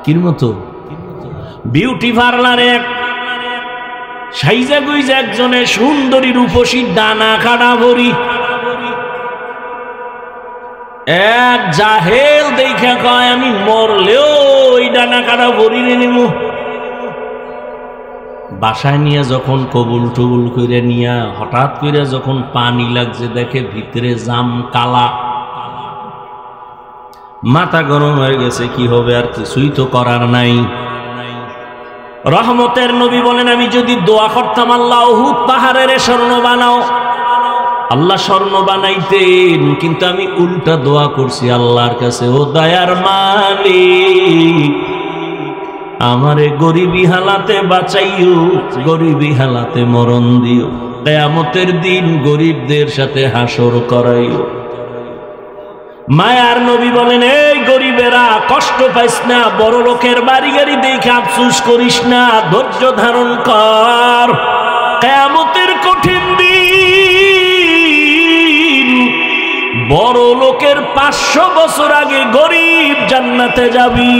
কির মতো? বিউটি পার্লারে সাইজা গুইজা একজনে সুন্দরী রূপসী ডানা কাটা ভরি, এক জাহেল দেখা কয় আমি মরলেও ওই ডানা কাটা ভরি নিব। বাসায় নিয়ে যখন কবুল টবুল করে নিয়ে হঠাৎ করে যখন পানি লাগছে, দেখে ভিতরে জাম কালা, মাথা গরম হয়ে গেছে। কি হবে? আর কিছুই তো করার নাই। রহমতের নবী বলেন, আমি যদি দোয়া করতাম আল্লাহ উহুদ পাহাড়ের স্বর্ণ বানাও, আল্লাহ স্বর্ণ বানাইতেন, কিন্তু আমি উল্টা দোয়া করছি আল্লাহর কাছে, ও দয়ার মালিক আমারে গরিবী হালাতে বাঁচাইও, গরিবী হালাতে মরণ দিও, কিয়ামতের দিন গরিবদের সাথে হাসর করাইও। মায়ার নবী বলেন, এই গরিবেরা কষ্ট পাইস না, বড় লোকের বাড়ি গাড়ি দেখে আফসোস করিস না, ধৈর্য ধারণ কর। কিয়ামতের কঠিন দিন, বড় লোকের 500 বছর আগে গরিব জান্নাতে যাবি।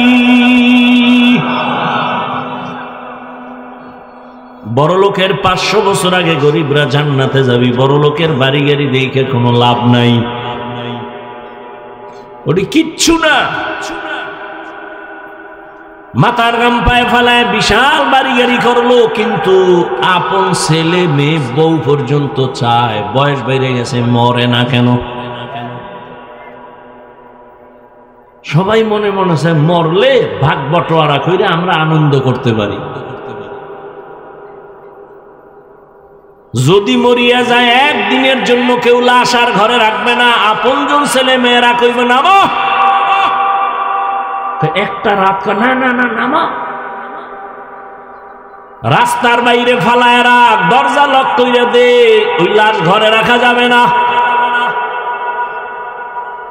বড় লোকের 500 বছর আগে গরিবরা জান্নাতে যাবি। বড় লোকের বাড়ি গাড়ি দেখে কোনো লাভ নাই, ওটি কিচ্ছু না। মাথার গাম পায়ে ফেলায় বিশাল বাড়ি গাড়ি করলো, কিন্তু আপন ছেলে মেয়ে বউ পর্যন্ত চায়, বয়স বেড়ে গেছে, মরে না কেন? সবাই মনে মনে চায় মরলে ভাগ বটোয়ারা করে আমরা আনন্দ করতে পারি। যদি মরিয়া যায় একদিনের জন্য কেউ লাশ আর ঘরে রাখবে না, আপনজন ছেলে মেয়েরা কইবে নামো, একটা রাত না না না নামা, রাস্তার বাইরে ফালায় রাখ, দরজা লক কইরা দে, ওই লাশ ঘরে রাখা যাবে না।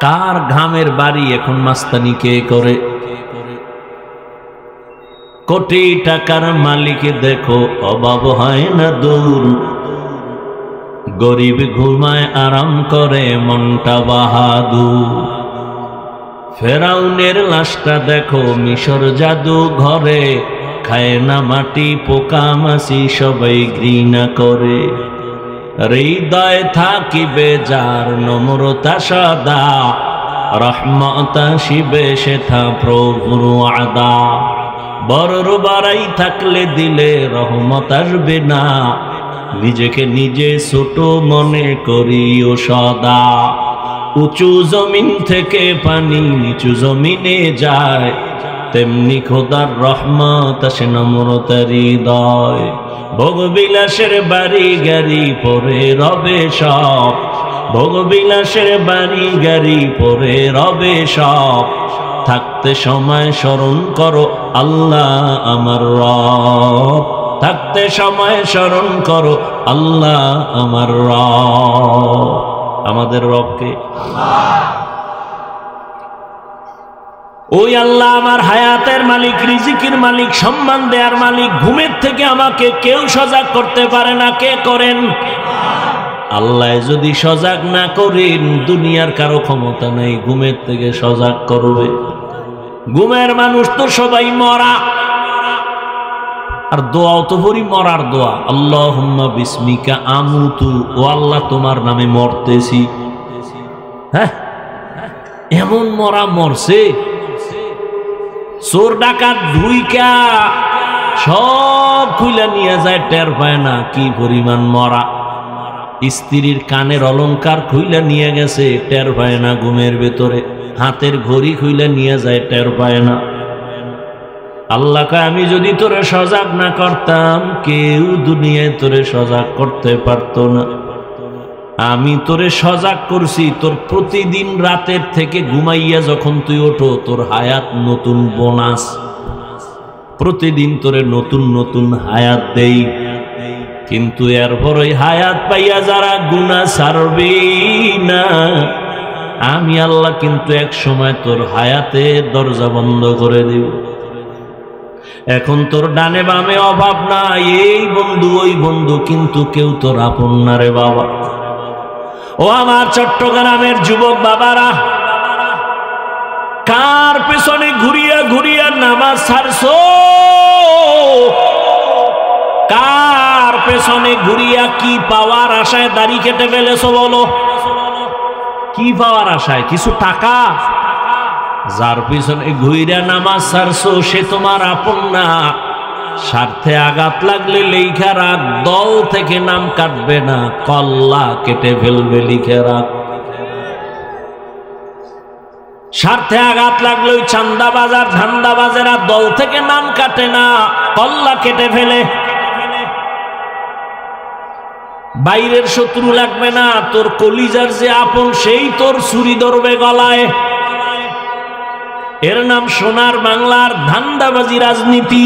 কার ঘামের বাড়ি এখন মাস্তানি কে করে? কোটি টাকার মালিক দেখো অভাব হয় না দূর, গরিব ঘুমায় আরাম করে মনটা বাহাদুর। ফেরাউনের লাশটা দেখো মিশর জাদু ঘরে, খায় না মাটি পোকা মাছি সবাই ঘৃণা করে। হৃদয় থাকিবে যার নম্রতা সদা, রহমত আসিবে সেথা প্রভুর আদা। বড় বাড়াই থাকলে দিলে রহমত আসবে না, নিজেকে নিজে ছোট মনে করিও সদা। উঁচু জমিন থেকে পানি নিচু জমিনে যায়, তেমনি খোদার রহমত আসে নম্রতার হৃদয়। ভোগবিলাসের বাড়ি গাড়ি পরে রবে সব, ভোগবিলাসের বাড়ি গাড়ি পরে রবে সব। থাকতে সময় স্মরণ করো আল্লাহ আমার রব, থাকতে সময় স্মরণ করো আল্লাহ আমার রব। আমাদের রবকে ওই আল্লাহ আমার হায়াতের মালিক, রিজিকের মালিক, সম্মান দেয়ার মালিক। ঘুমের থেকে আমাকে কেউ সজাগ করতে পারে না। কে করেন? আল্লাহ যদি সজাগ না করেন দুনিয়ার কারো ক্ষমতা নাই ঘুমের থেকে সজাগ করবে। ঘুমের মানুষ তো সবাই মরা, আর দোয়াও তো বড়ি মরার দোয়া। আল্লাহুম্মা বিসমিকা আমুতু, ও আল্লাহ তোমার নামে মরতেছি। হ্যাঁ, এমন মরা মরছে, চোর ডাকাত ঢুইকা সব খুইলা নিয়ে যায়, টের পায় না কি পরিমাণ মরা। স্ত্রীর কানের অলংকার খুইলা নিয়ে গেছে, টের পায় না ঘুমের ভেতরে। হাতের ঘড়ি খুইলা নিয়ে যায়, টের পায় না। আল্লাহকে আমি যদি তোরে সজাগ না করতাম কেউ দুনিয়ায় তোরে সজাগ করতে পারতো না। আমি তোরে সজাগ করছি, তোর প্রতিদিন রাতের থেকে ঘুমাইয়া যখন তুই ওঠো তোর হায়াত নতুন বোনাস। প্রতিদিন তোরে নতুন নতুন হায়াত দেই, কিন্তু এরপর ওই হায়াত পাইয়া যারা গুনাহ ছাড়বে না, আমি আল্লাহ কিন্তু এক সময় তোর হায়াতের দরজা বন্ধ করে দেব। এখন তোর ডানে বামে অভাব নাই, এই বন্ধু ওই বন্ধু, কিন্তু কেউ তোর আপন না রে বাবা। ও আমার চট্টগ্রামের যুবক বাবারা, কার পেছনে ঘুরিয়া ঘুরিয়া নামাজ ছাড়ছো? কার পেছনে ঘুরিয়া কি পাওয়ার আশায় দাড়ি কেটে ফেলেছো? বলো, কি পাওয়ার আশায়? কিছু টাকা? যার পিছনে ঘুরিয়া নামাজ ছাড়ছো সে তোমার আপন না। স্বার্থে আঘাত লাগলে লেখা রাখ, দল থেকে নাম কাটবে না, কল্লা কেটে ফেলবে, লিখে রাখ। স্বার্থে আঘাত লাগলে ওই চান্দাবাজার ধান্দাবাজেরা দল থেকে নাম কাটে না, কল্লা কেটে ফেলে। বাইরের শত্রু লাগবে না, তোর কলিজার যে আপন সেই তোর ছুরি ধরবে গলায়। এর নাম সোনার বাংলার ধান্দাবাজি রাজনীতি।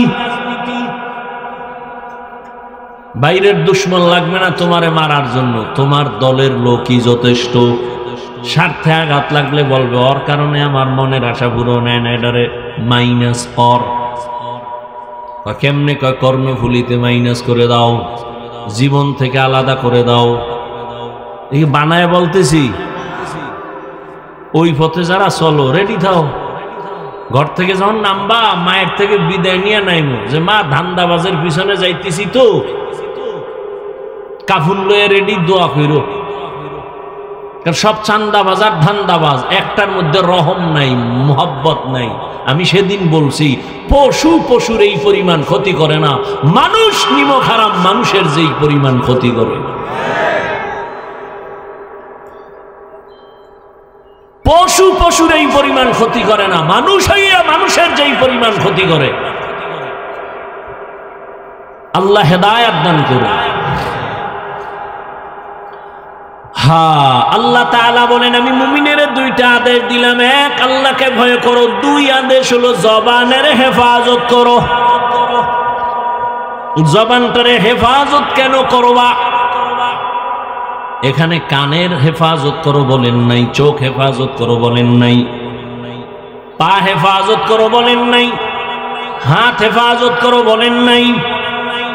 বাইরের দুশ্মন লাগবে না তোমারে মারার জন্য, তোমার দলের লোকই যথেষ্ট। স্বার্থে আঘাত লাগলে বলবে ওর কারণে আমার মনের আশা পূরণ হয় না, এটারে মাইনাস কর। কেমনে? কয় কর্মফুলিতে মাইনাস করে দাও, জীবন থেকে আলাদা করে দাও। এই বানায় বলতেছি, ওই পথে যারা চলো রেডি থাও। ঘর থেকে যখন নামবা মায়ের থেকে বিদায় নিয়ে নাইমো, যে মা ধান্দাবাজের পিছনে যাইতেছি তো, কাফুন লয়ে রেডি, দোয়া কইরো। সব চান্দাবাজার ধান্দাবাজ, একটার মধ্যে রহম নাই, মোহাব্বত নাই। আমি সেদিন বলছি পশু পশুর এই পরিমাণ ক্ষতি করে না, মানুষ নিমক হারাম মানুষের যেই পরিমাণ ক্ষতি করে। পশু পশুর এই পরিমাণ ক্ষতি করে না, মানুষ হইয়া মানুষের যেই পরিমাণ ক্ষতি করে। আল্লাহ হেদায়াত দান করুন। হ্যাঁ, আল্লাহ তাআলা বলেন আমি মুমিনের দুইটা আদেশ দিলাম, এক আল্লাহকে ভয় করো, দুই আদেশ হলো জবানের হেফাজত করো। জবানটারে হেফাজত কেন করবা? এখানে কানের হেফাজত করো বলেন নাই, চোখ হেফাজত করো বলেন নাই, পা হেফাজত করো বলেন নাই, হাত হেফাজত করো বলেন নাই,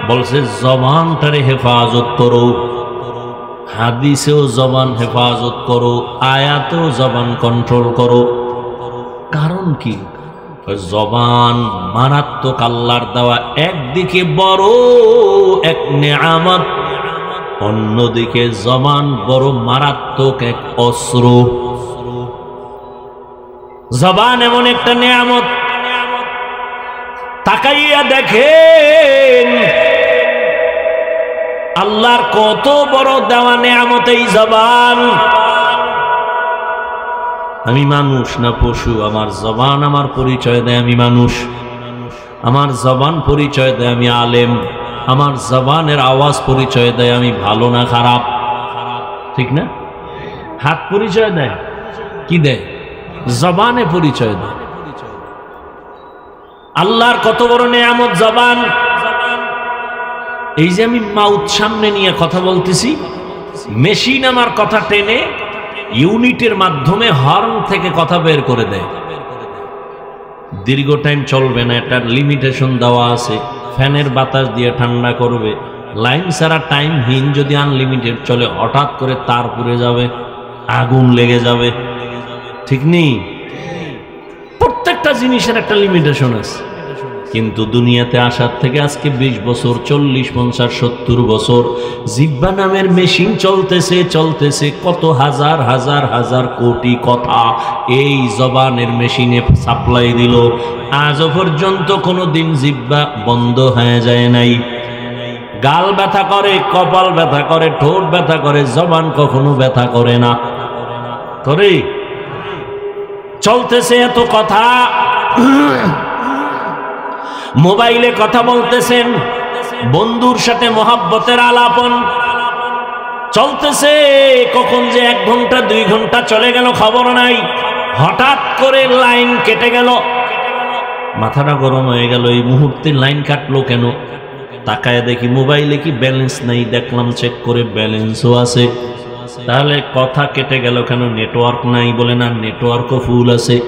বলছে জবানটারে হেফাজত করো। হাদিসেও জবান হেফাজত করো, আয়াতেও জবান কন্ট্রোল করো। কারণ কি? জবান মারাত্মক আল্লাহর দেওয়া, একদিকে বড় এক নেয়ামত, অন্যদিকে জবান বড় মারাত্মক এক অস্ত্র। জবান এমন একটা নেয়ামত, তাকাইয়া দেখেন আল্লাহর কত বড় দেওয়া নেয়ামত এই জবান। আমি মানুষ না পশু? আমার জবান আমার পরিচয় দেয় আমি মানুষ, আমার জবান পরিচয় দেয় আমি আলেম, আমার জবানের আওয়াজ পরিচয় দেয় আমি ভালো না খারাপ, ঠিক না? হাত পরিচয় দেয় কি? দেয় জবানে পরিচয় দেয়। আল্লাহর কত বড় নেয়ামত জবান। এই যে আমি মাউথ সামনে নিয়ে কথা বলতেছি, মেশিন আমার কথা টেনে ইউনিটের মাধ্যমে হর্ন থেকে কথা বের করে দেয়। দীর্ঘ টাইম চলবে না, এটার লিমিটেশন দেওয়া আছে। ফ্যানের বাতাস দিয়ে ঠান্ডা করবে, লাইন ছাড়া টাইমহীন যদি আনলিমিটেড চলে, হঠাৎ করে তার পুড়ে যাবে, আগুন লেগে যাবে, ঠিক নেই? প্রত্যেকটা জিনিসের একটা লিমিটেশন আছে। কিন্তু দুনিয়াতে আসার থেকে আজকে 20 বছর, 40, 50, 70 বছর জিহ্বা নামের মেশিন চলতেছে চলতেছে, কত হাজার হাজার হাজার কোটি কথা এই জবানের মেশিনে সাপ্লাই দিল। আজও পর্যন্ত কোনো দিন জিহ্বা বন্ধ হয়ে যায় নাই। গাল ব্যথা করে, কপাল ব্যথা করে, ঠোঁট ব্যথা করে, জবান কখনো ব্যথা করে না। করে চলতেছে এত কথা। মোবাইলে কথা বলতেছেন, বন্ধুর সাথে মহাব্বতের আলাপন চলতেছে, কখন যে 1 ঘন্টা 2 ঘন্টা চলে গেল খবর নাই। হঠাৎ করে লাইন কেটে গেল, মাথাটা গরম হয়ে গেল, এই মুহূর্তে লাইন কাটলো কেন? তাকায় দেখি মোবাইলে কি ব্যালেন্স নাই, দেখলাম চেক করে ব্যালেন্সও আছে। তাহলে কথা কেটে গেল কেন? নেটওয়ার্ক নাই। বলে না, নেটওয়ার্কও ফুল আছে।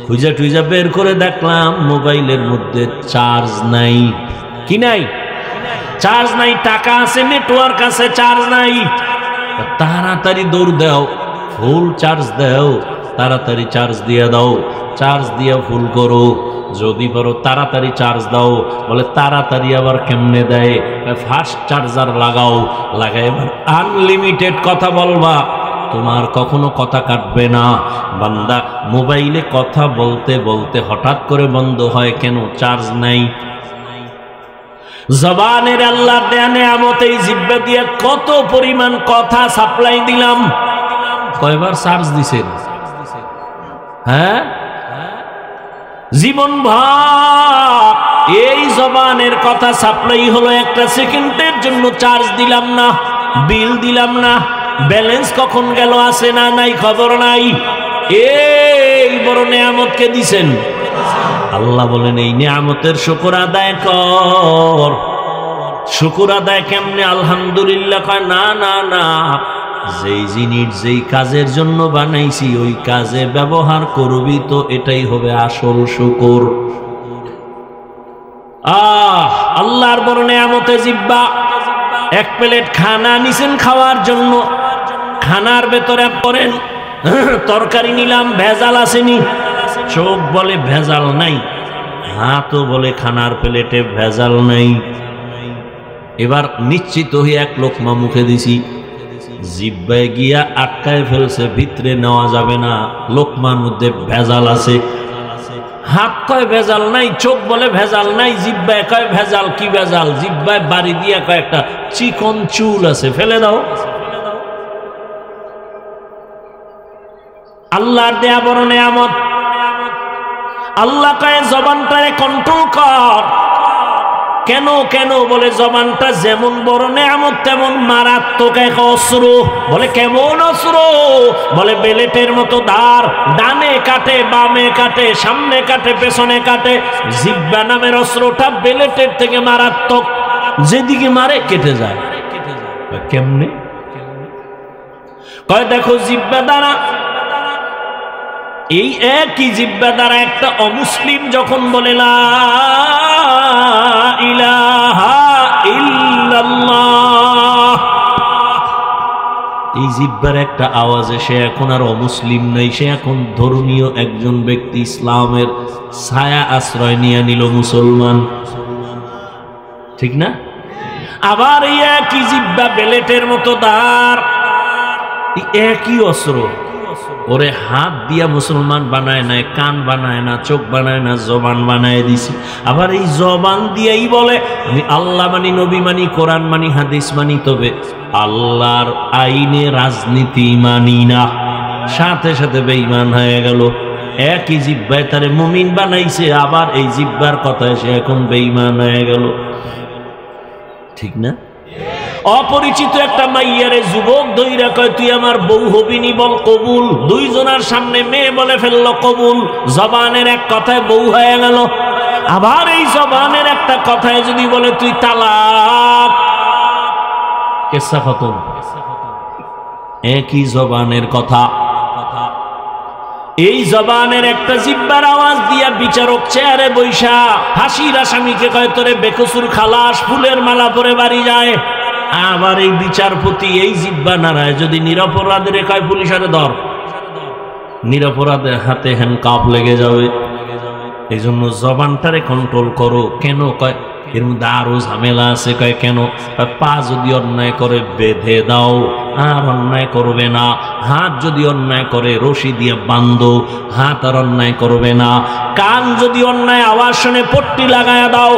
খুঁজা টুইজা বের করে দেখলাম মোবাইলের মধ্যে চার্জ নাই। কি নাই? চার্জ নাই। টাকা আছে, নেটওয়ার্ক আছে, চার্জ নাই। তাড়াতাড়ি দৌড় দাও, ফুল চার্জ দাও, তাড়াতাড়ি চার্জ দিয়ে দাও, চার্জ দিয়ে ফুল করো, যদি পারো তাড়াতাড়ি চার্জ দাও। বলে তাড়াতাড়ি আবার কেমনে দেয়? ফাস্ট চার্জার লাগাও, লাগাই এবার আনলিমিটেড কথা বলবা, তোমার কখনো কথা কাটবে না। বান্দা মোবাইলে কথা বলতে বলতে হঠাৎ করে বন্ধ হয় কেন? চার্জ নাই। জবানের আল্লাহর দেয়া নেয়ামত, এই জিহ্বা দিয়ে কত পরিমাণ কথা সাপ্লাই দিলাম। কয়বার চার্জ দিছেন? হ্যাঁ, জীবন ভর এই জবানের কথা সাপ্লাই হলো। 1 সেকেন্ডের জন্য চার্জ দিলাম না, বিল দিলাম না, ব্যালেন্স কখন গেল আছে না নাই খবর নাই। এই বড় নেয়ামতকে দিছেন আল্লাহ। বলেন এই নেয়ামতের শুকর আদায় কর। শুকর আদায় কেমনে? আলহামদুলিল্লাহ কয় না না না, যেই জিনিস যেই কাজের জন্য বানাইছি ওই কাজে ব্যবহার করবি তো এটাই হবে আসল শুকর। আল্লাহর বড় নেয়ামতে জিহ্বা। 1 প্লেট খানা নিছেন খাওয়ার জন্য, খানার ভেতরে পড়েন তরকারি নিলাম, ভেজাল আসেনি? চোখ বলে ভেজাল নাই, হাতও বলে খানার প্লেটে ভেজাল নাই। এবার নিশ্চিত হয়ে 1 লোকমা মুখে দিছি, জিহ্বায় গিয়া আটকায় ফেলছে, ভিতরে নেওয়া যাবে না, লোকমার মধ্যে ভেজাল আছে। হাত কয় ভেজাল নাই, চোখ বলে ভেজাল নাই, জিহ্বায় কয় ভেজাল। কি ভেজাল? জিহ্বায় বাড়ি দিয়া কয় একটা চিকন চুল আছে, ফেলে দাও। আল্লাহর দেয়া বড় নেয়ামত। আল্লাহ কয় জবানটারে কন্ট্রোল কর। কেন কেন? বলে জবানটা যেমন বড় নেয়ামত তেমন মারাত্মক এক অস্ত্র। বলে কেমন অস্ত্র? বলে বেলেটের মতো ধার, ডানে কাটে বামে কাটে, সামনে কাটে পেছনে কাটে। জিহ্বা নামের অস্ত্রটা বেলেটের থেকে মারাত্মক, যেদিকে মারে কেটে যায়। কেমনে? কয় দেখো জিহ্বা দ্বারা, এই একই জিহ্বা দ্বারা একটা অমুসলিম যখন বলে লা ইলাহা ইল্লাল্লাহ, এই জিহ্বার একটা আওয়াজে সে এখন আর অমুসলিম নাই, সে এখন ধর্মীয় একজন ব্যক্তি, ইসলামের ছায়া আশ্রয় নিয়ে নিল, মুসলমান। ঠিক না? আবার এই একই জিহ্বা বেলেটের মতো ধার, একই অস্ত্র। ওরে হাত দিয়া মুসলমান বানায় নাই, কান বানায় না, চোখ বানায় না, জবান বানায় দিছি। আবার এই জবান দিয়েই বলে আমি আল্লাহ মানি, নবী মানি, কোরআন মানি, হাদিস মানি, তবে আল্লাহর আইনে রাজনীতি মানি না। সাথে সাথে বেঈমান হয়ে গেল। একই জিহ্বায় তারে মুমিন বানাইছে, আবার এই জিহ্বার কথায় সে এখন বেঈমান হয়ে গেল। ঠিক না? অপরিচিত একটা মাইয়ারে যুবক ধইরা কয় তুই আমার বউ হবিনি, বল কবুল। দুইজনের সামনে মেয়ে বলে ফেললো কবুল। জবানের এক কথায় বউ হয়ে গেল। আবার এই জবানের একটা কথায় যদি বলে তুই তালাক, কেসা খতম। একই জবানের কথা। এই জবানের একটা জিহ্বার আওয়াজ দিয়া বিচারক চেয়ারে বৈশা ফাঁসির আসামিকে কয় তোরে বেকসুর খালাস, ফুলের মালা পরে বাড়ি যায়। আবার এই বিচারপতি এই জিহ্বা নাড়ায় যদি নিরপরাধের কয় পুলিশের ধর, নিরপরাধের হাতে হ্যান্ডকাপ লেগে যাবে। এই জন্য জবানটারে কন্ট্রোল করো। কেন? কয় এর মধ্যে আরো ঝামেলা আছে। কয় কেন? পা যদি অন্যায় করে বেঁধে দাও, আর অন্যায় করবে না। হাত যদি অন্যায় করে রশি দিয়ে বাঁধো, হাত আর অন্যায় করবে না। কান যদি অন্যায় আওয়াজ শুনে পট্টি লাগায়া দাও,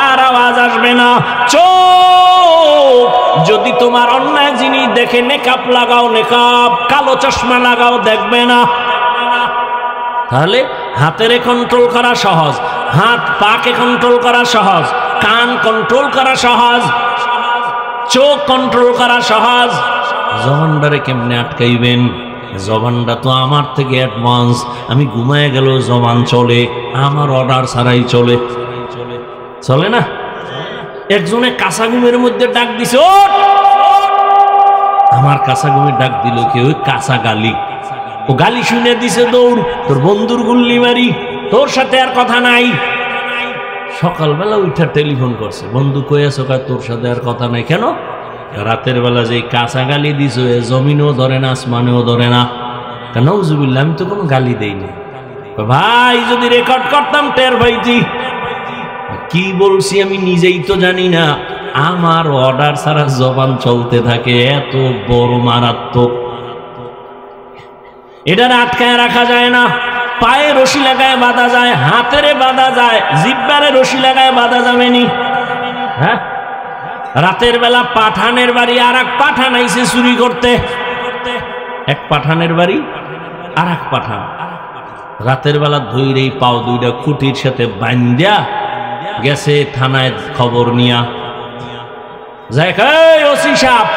আর আওয়াজ আসবে না। চোখ যদি তোমার অন্যায় জিনিস দেখে নেকাব লাগাও, নেকাব, কালো চশমা লাগাও, দেখবে না। তাহলে হাতেরে কন্ট্রোল করা সহজ, হাত পাকে কন্ট্রোল করা সহজ, কান কন্ট্রোল করা সহজ, চোখ কন্ট্রোল করা সহজ। জবানটারে কেমনে আটকাইবেন? জবানটা তো আমার থেকে অ্যাডভান্স। আমি ঘুমায় গেল জবান চলে, আমার অর্ডার ছাড়াই চলে। চলে না? একজনে কাঁচা ঘুমের মধ্যে ডাক দিছে, ওঠ! আমার কাঁচা ঘুমে ডাক দিল কি? ওই কাঁচা গালি। ও গালি শুনে দিছে দৌড়, তোর বন্ধুর গুল্লি মারি, তোর সাথে আর কথা নাই। সকালবেলা উঠা টেলিফোন করছে, বন্ধু কই আছো? তোর সাথে আর কথা নাই। কেন? রাতের বেলা যে কাঁচা গালি দিছো, এ জমিনেও ধরে না, আসমানেও ধরে না। নাউজুবিল্লাহ, আমি তো কোনো গালি দেইনি। ভাই যদি রেকর্ড করতাম টের ভাইতি। কি বলছি আমি নিজেই তো জানি না। আমার অর্ডার ছাড়া জবান চলতে থাকে, এত বড় মারাত্মক। এটার আটকায় রাখা যায় না। পায়ে রশি লাগায় বাঁধা যায়, হাতেরে বাঁধা যায়, জিহ্বারে রশি লাগায় বাঁধা যাবেনি। হ্যাঁ, রাতের বেলা পাঠানের বাড়ি আর এক পাঠান আইছে চুরি করতে। এক পাঠানের বাড়ি আর এক পাঠান রাতের বেলা ধইরেই পাও দুইটা খুঁটির সাথে বান্ধা গেছে থানায় খবর নিয়া। যাই ওসি সাহেব,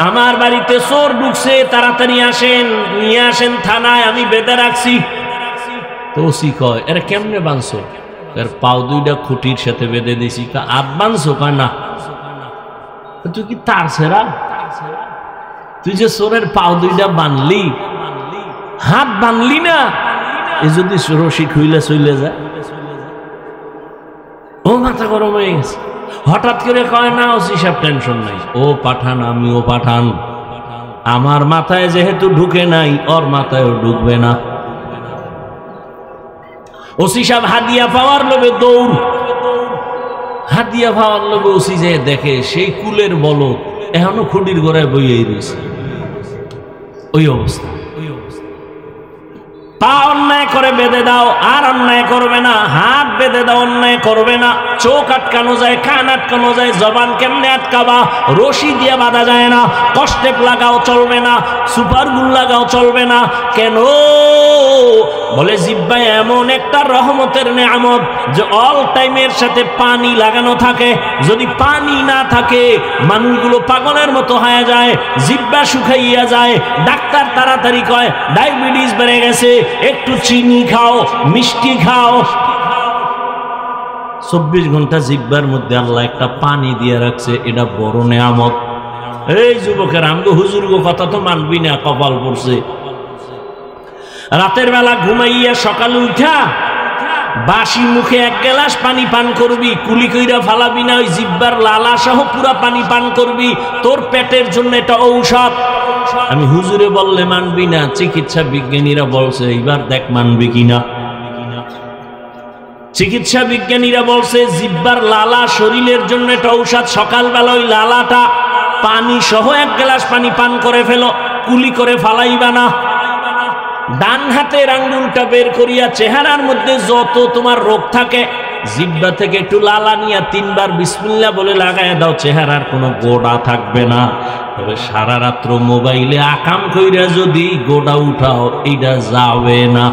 আমার বাড়িতে চোর ঢুকছে, তাড়াতাড়ি আসেন, নিয়ে আসেন থানায়, আমি বেঁধে রাখছি। তো ওসি কয় এর কেমনে বাঁধছো? এর পাও দুইটা খুঁটির সাথে বেঁধে দিছি। আপ বাঁধছো? কয় না। তুই কি তার ছেড়া? তুই যে চোরের পাও দুইটা বাঁধলি, হাত বাঁধলি না? এ যদি রশি খুইলে চলে যায়। ও মাথা গরম হয়ে গেছে। হঠাৎ করে কয় না ওসি সাহেব টেনশন নাই, ও পাঠান আমিও পাঠান, আমার মাথায় যেহেতু ঢুকে নাই ওর মাথায়ও ঢুকবে না। ওসি সাহেব হাদিয়া পাওয়ার লোভে দৌড়। হাদিয়া পাওয়ার লোভে ওসি যে দেখে সেই কুলের বলদ এখনো খুঁটির গোড়ায় বইয়েই রয়েছে। ওই অবস্থা। পা অন্যায় করে বেঁধে দাও, আর অন্যায় করবে না। হাত বেঁধে দাও, অন্যায় করবে না। চোখ আটকানো যায়, কান আটকানো যায়, জবান কেমনে আটকাবা? রশি দিয়ে বাঁধা যায় না। কষ্টেপ লাগাও, চলবে না। সুপার গুল লাগাও, চলবে না। কেন? বলে জিহ্বা এমন একটা রহমতের নেয়ামত যে অল টাইমের সাথে পানি লাগানো থাকে। যদি পানি না থাকে মানুষগুলো পাগলের মতো হয়ে যায়, জিহ্বা শুকাইয়া যায়। ডাক্তার তাড়াতাড়ি কয় ডায়াবেটিস বেড়ে গেছে, একটু চিনি খাও, মিষ্টি খাও। 24 ঘন্টা জিহ্বার মধ্যে আল্লাহ একটা পানি দিয়ে রাখছে, এটা বড় নেয়ামত। এই যুবকের আমগো হুজুর গো কথা তো মানবি না, কপাল পড়ছে। রাতের বেলা ঘুমাইয়া সকালে উঠা বাসি মুখে 1 গ্লাস পানি পান করবি, কুলি কইরা ফালাবি না, ওই জিহ্বার লালা সহ পুরা পানি পান করবি। তোর পেটের জন্য এটা ঔষধ। আমি হুজুরে বললে মানবি না, চিকিৎসা বিজ্ঞানীরা বলছে, এইবার দেখ মানবি কিনা। চিকিৎসা বিজ্ঞানীরা বলছে জিহ্বার লালা শরীরের জন্য এটা ঔষধ। সকালবেলা ওই লালাটা পানি সহ 1 গ্লাস পানি পান করে ফেলো, কুলি করে ফালাইবা না। ডান হাতের আঙ্গুলটা বের করিয়া চেহারার মধ্যে যত তোমার রোগ থাকে জিহ্বা থেকে একটু লালা নিয়া 3 বার বিসমিল্লাহ বলে লাগায় দাও, চেহারার কোনো গোড়া থাকবে না। তবে সারা রাত্র মোবাইলে আকাম কইরা যদি গোড়া উঠাও, এটা যাবে না।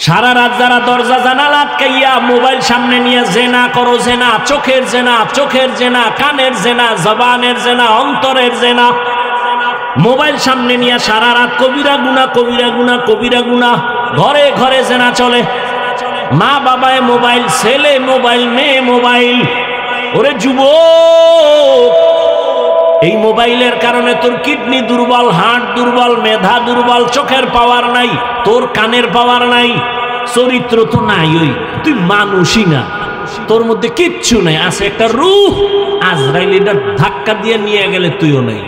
সারা রাত যারা দরজা জানালা আটকাইয়া মোবাইল সামনে নিয়ে জেনা করো, জেনা, চোখের জেনা, চোখের জেনা, কানের জেনা, জবানের জেনা, অন্তরের জেনা, মোবাইল সামনে নিয়ে সারা রাত কবিরা গুনাহ, কবিরা গুনাহ, কবিরা গুনাহ। ঘরে ঘরে জেনা চলে, মা বাবায় মোবাইল, ছেলে মোবাইল, মেয়ে মোবাইল। ওরে যুবক, এই মোবাইলের কারণে তোর কিডনি দুর্বল, হার্ট দুর্বল, মেধা দুর্বল, চোখের পাওয়ার নাই, তোর কানের পাওয়ার নাই, চরিত্র তো নাই, ওই তুই মানুষই না, তোর মধ্যে কিচ্ছু নাই। আছে একটা রূহ, আজরাইল এটা ধাক্কা দিয়ে নিয়ে গেলে তুইও নাই।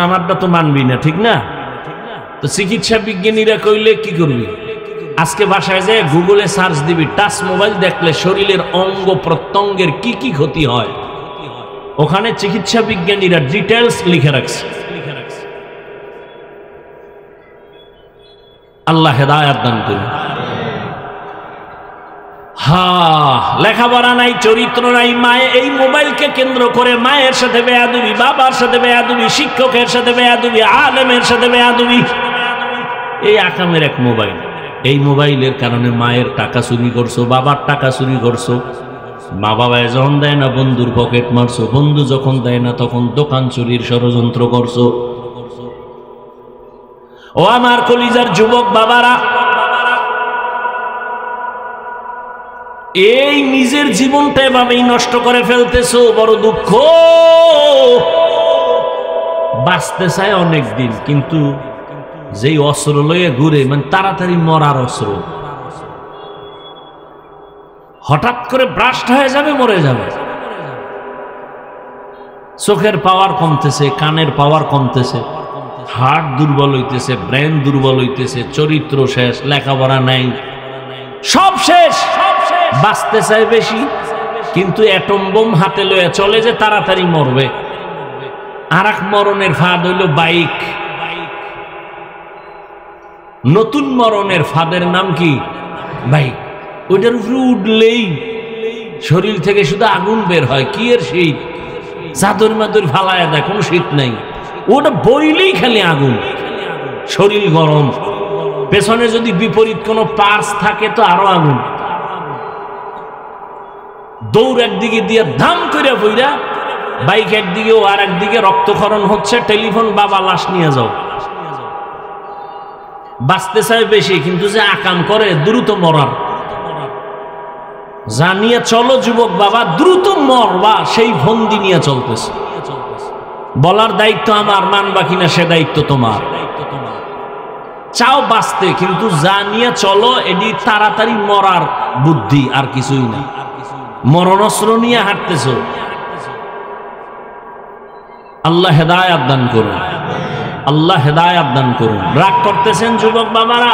আমারটা তো মানবি না, ঠিক না? তো চিকিৎসা বিজ্ঞানীরা কইলে কি করবি? আজকে বাসায় যায় গুগলে সার্চ দিবি, টাচ মোবাইল দেখলে শরীরের অঙ্গ প্রত্যঙ্গের কি কি ক্ষতি হয়, ওখানে চিকিৎসা বিজ্ঞানীরা ডিটেলস লিখে রাখছে। আল্লাহ হেদায়েত দান করুন। লেখাপড়া নাই, চরিত্র নাই, মায়ে এই মোবাইলকে কেন্দ্র করে মায়ের সাথে বেয়াদবি, বাবার সাথে বেয়াদবি, শিক্ষকের সাথে বেয়াদবি, আলেমের সাথে বেয়াদবি। এই আকামের এক মোবাইল। এই মোবাইলের কারণে মায়ের টাকা চুরি করছো, বাবার টাকা চুরি করছো। মা বাবায় যখন দেয় না বন্ধুর পকেট মারছো, বন্ধু যখন দেয় না তখন দোকান চুরির ষড়যন্ত্র করছো। ও আমার কলিজার যুবক বাবারা, এই নিজের জীবনটা এভাবেই নষ্ট করে ফেলতেছো, বড় দুঃখ। বাঁচতে চায় অনেক দিন, কিন্তু যেই অস্ত্র লয়ে ঘুরে, মানে তাড়াতাড়ি মরার অস্ত্র, হঠাৎ করে ব্রাস্ট হয়ে যাবে, মরে যাবে। চোখের পাওয়ার কমতেছে, কানের পাওয়ার কমতেছে, হার্ট দুর্বল হইতেছে, ব্রেন দুর্বল হইতেছে, চরিত্র শেষ, লেখাপড়া নাই, সব শেষ। বাঁচতে চায় বেশি, কিন্তু অ্যাটম বোম হাতে লয়ে চলে যে তাড়াতাড়ি মরবে। আর এক মরণের ফাঁদ হইল বাইক। নতুন মরণের ফাঁদের নাম কি? বাইক। ওইটার উপরে উঠলেই শরীর থেকে শুধু আগুন বের হয়। কি এর শীত? চাদর মাদর ফালায় দেয়, কোনো শীত নাই। ওটা বইলেই খালি আগুন, শরীর গরম। পেছনে যদি বিপরীত কোনো পার্স থাকে তো আরো আগুন। দৌড় একদিকে দিয়ে ধাম করে বইরা, বাইক একদিকে, ও আর একদিকে রক্তক্ষরণ হচ্ছে। টেলিফোন, বাবা লাশ নিয়ে যাও। বাঁচতে চায় বেশি, কিন্তু যে আকাম করে দ্রুত মরার। জানিয়ে চলো যুবক বাবা, দ্রুত মরবা, সেই ফন্দি নিয়ে চলতেছে। বলার দায়িত্ব আমার, মানবা কিনা সে দায়িত্ব তোমার। চাও বাঁচতে, কিন্তু জানিয়ে চলো, এটি তাড়াতাড়ি মরার বুদ্ধি, আর কিছুই না। মরণস্ত্র নিয়ে হাঁটতেছ। আল্লাহ হেদায়েত দান করুন, আল্লাহ হেদায়েত দান করুন। রাগ করতেছেন যুবক বাবারা?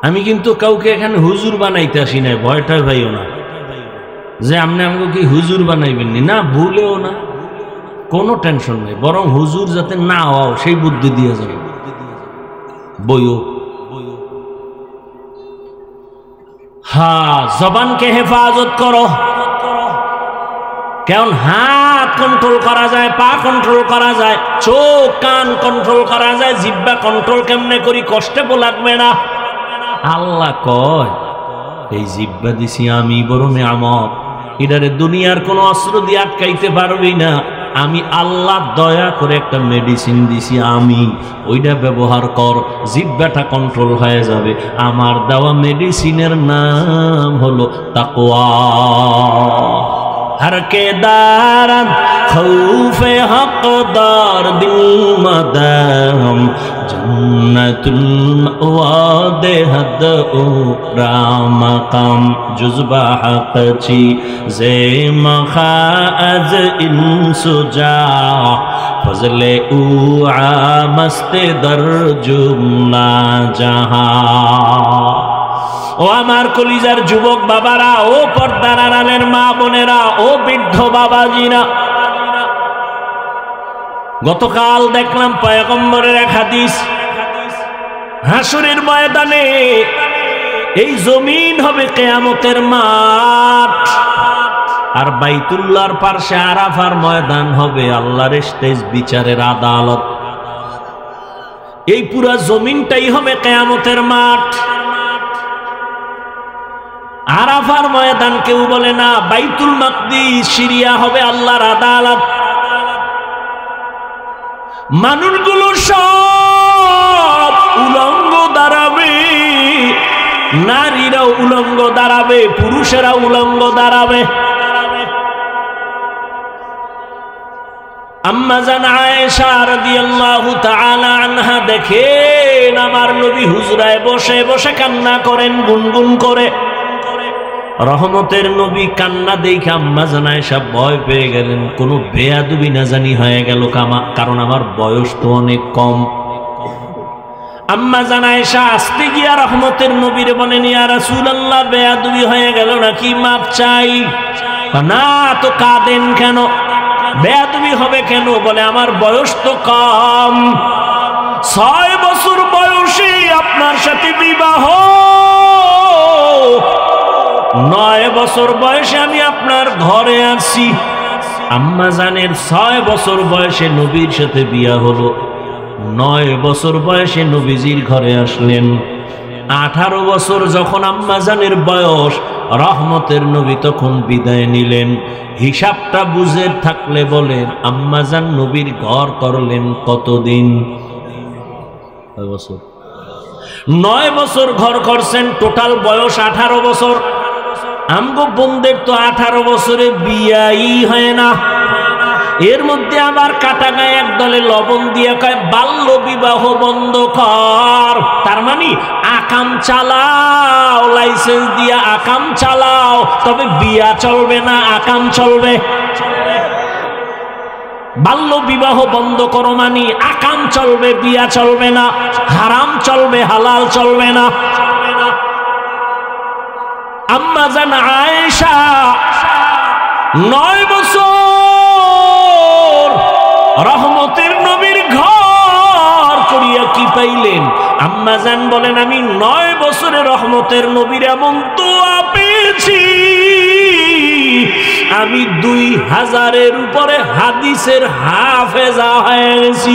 আমি কিন্তু কাউকে এখানে হুজুর বানাইতে আসি নাই, ভয়টাই ভাইও না যে আপনি আমাকে কি হুজুর বানাইবেন না, ভুলেও না। কোনো টেনশন নেই, বরং হুজুর যাতে না হও সেই বুদ্ধি দিয়ে যাবে। বইও হ্যাঁ, জবানকে হেফাজত করো। কেমন হাত কন্ট্রোল করা যায়, পা কন্ট্রোল করা যায়, চোখ কান কন্ট্রোল করা যায়, জিহ্বা কন্ট্রোল কেমনে করি, কষ্টে লাগবে না। আল্লাহ কয় এই জিহ্বা দিছি আমি, বড় নিয়ামত, এটারে দুনিয়ার কোন অস্ত্র দিয়ে আটকাইতে পারবি না। আমি আল্লাহ দয়া করে একটা মেডিসিন দিছি আমি, ওইটা ব্যবহার কর, জিহ্বাটা কন্ট্রোল হয়ে যাবে। আমার দেওয়া মেডিসিনের নাম হলো তাকওয়া। हर के दारन खौफे हक़दार दिल मदाम जन्नतुल मअवा हद ओ रामकाम जुज़बा हक़ची ज़े मखाअज़ इंसुजा फज़ले उ आमस्ते दर जुमला जहां। ও আমার কলিজার যুবক বাবারা, ও পর্দার আড়ালের মা বোনেরা, ও বৃদ্ধ বাবাজিরা, গতকাল দেখলাম পয়গম্বরের এক হাদিস, হাসরের ময়দানে এই জমিন হবে কিয়ামতের মাঠ, আর বাইতুল্লাহর পাশে আরাফার ময়দান হবে আল্লাহর স্টেজ, বিচারের আদালত। এই পুরা জমিনটাই হবে কিয়ামতের মাঠ। আরাফার ময়দান কেউ বলে না, বাইতুল মাকদিস সিরিয়া হবে আল্লাহর আদালত। মানুষগুলো সব উলঙ্গ দাঁড়াবে, নারীরাও উলঙ্গ দাঁড়াবে, পুরুষেরা উলঙ্গ দাঁড়াবে। আম্মা জান আয়েশা রাদিয়াল্লাহু তাআলা আনহা দেখেন আমার নবী হুজরায় বসে বসে কান্না করেন গুনগুন করে। রহমতের নবী কান্না দেখে আম্মা জান আয়েশা ভয় পেয়ে গেলেন, কোনো বেয়াদবি না জানি হয়ে গেল, কারণ আমার বয়স তো অনেক কম। আম্মা জান আয়েশা আসতে গিয়া রহমতের নবীর বলেন, ইয়া রাসূলুল্লাহ বেয়াদবি হয়ে গেল নাকি, মাপ চাই। না তো কাঁদেন কেন, বেয়াদবি হবে কেন? বলে আমার বয়স তো কম, 6 বছর বয়সে আপনার সাথে বিবাহ, 9 বছর বয়সে আমি আপনার ঘরে আসছি। আম্মা জানের 6 বছর বয়সে নবীর সাথে বিয়া হলো, 9 বছর বয়সে নবীজির ঘরে আসলেন। 18 বছর যখন আম্মা জানের বয়স, রহমতের নবী তখন বিদায় নিলেন। হিসাবটা বুঝে থাকলে বলেন আম্মা জান নবীর ঘর করলেন কতদিন? 9 বছর। 9 বছর ঘর করছেন, টোটাল বয়স 18 বছর। আমগো বোনদের তো 18 বছরে বিয়াই হয় না। এর মধ্যে আবার কাটা গায়ে এক দলে লবণ দিয়ে কয় বাল্য বিবাহ বন্ধ কর। তার মানে আকাম চালাও, লাইসেন্স দিয়া আকাম চালাও, তবে বিয়া চলবে না, আকাম চলবে। বাল্য বিবাহ বন্ধ করো মানে আকাম চলবে, বিয়া চলবে না, হারাম চলবে, হালাল চলবে না। আম্মা জান আয়েশা 9 বছর রহমতের নবীর ঘর করিয়া কি পাইলেন? আম্মা জান বলেন আমি 9 বছরে রহমতের নবীর এমন দোয়া পেয়েছি, আমি 2000-এর উপরে হাদিসের হাফেজা হয়ে গেছি।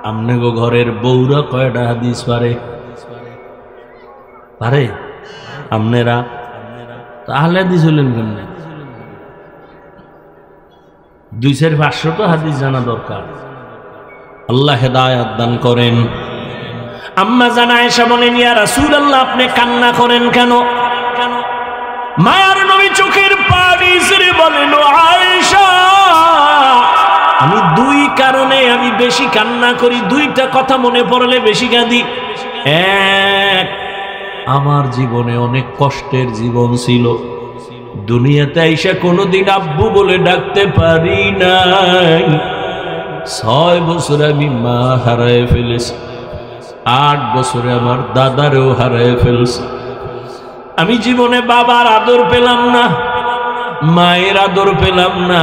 আমনেগো ঘরের বউরা কয়টা হাদিস পারে? পারে? আপনারা তাহলে হাদিস হলেন কেন? 200-500 তো হাদিস জানা দরকার। আল্লাহ হেদায়েত দান করেন। আম্মা জান আয়েশা বলেন, ইয়া রাসূলুল্লাহ আপনি কান্না করেন কেন? মায়ার নবী চোখের পানি ছেড়ে বলেন, ও আয়েশা আমি 2 কারণে আমি বেশি কান্না করি, 2টা কথা মনে পড়লে বেশি কাঁদি। এক, আমার জীবনে অনেক কষ্টের জীবন ছিল, দুনিয়াতে আইসা কোনোদিন আব্বু বলে ডাকতে পারি নাই। 6 বছরে আমি মা হারায় ফেলেছি, 8 বছরে আমার দাদারেও হারায় ফেলছি। আমি জীবনে বাবার আদর পেলাম না, মায়ের আদর পেলাম না।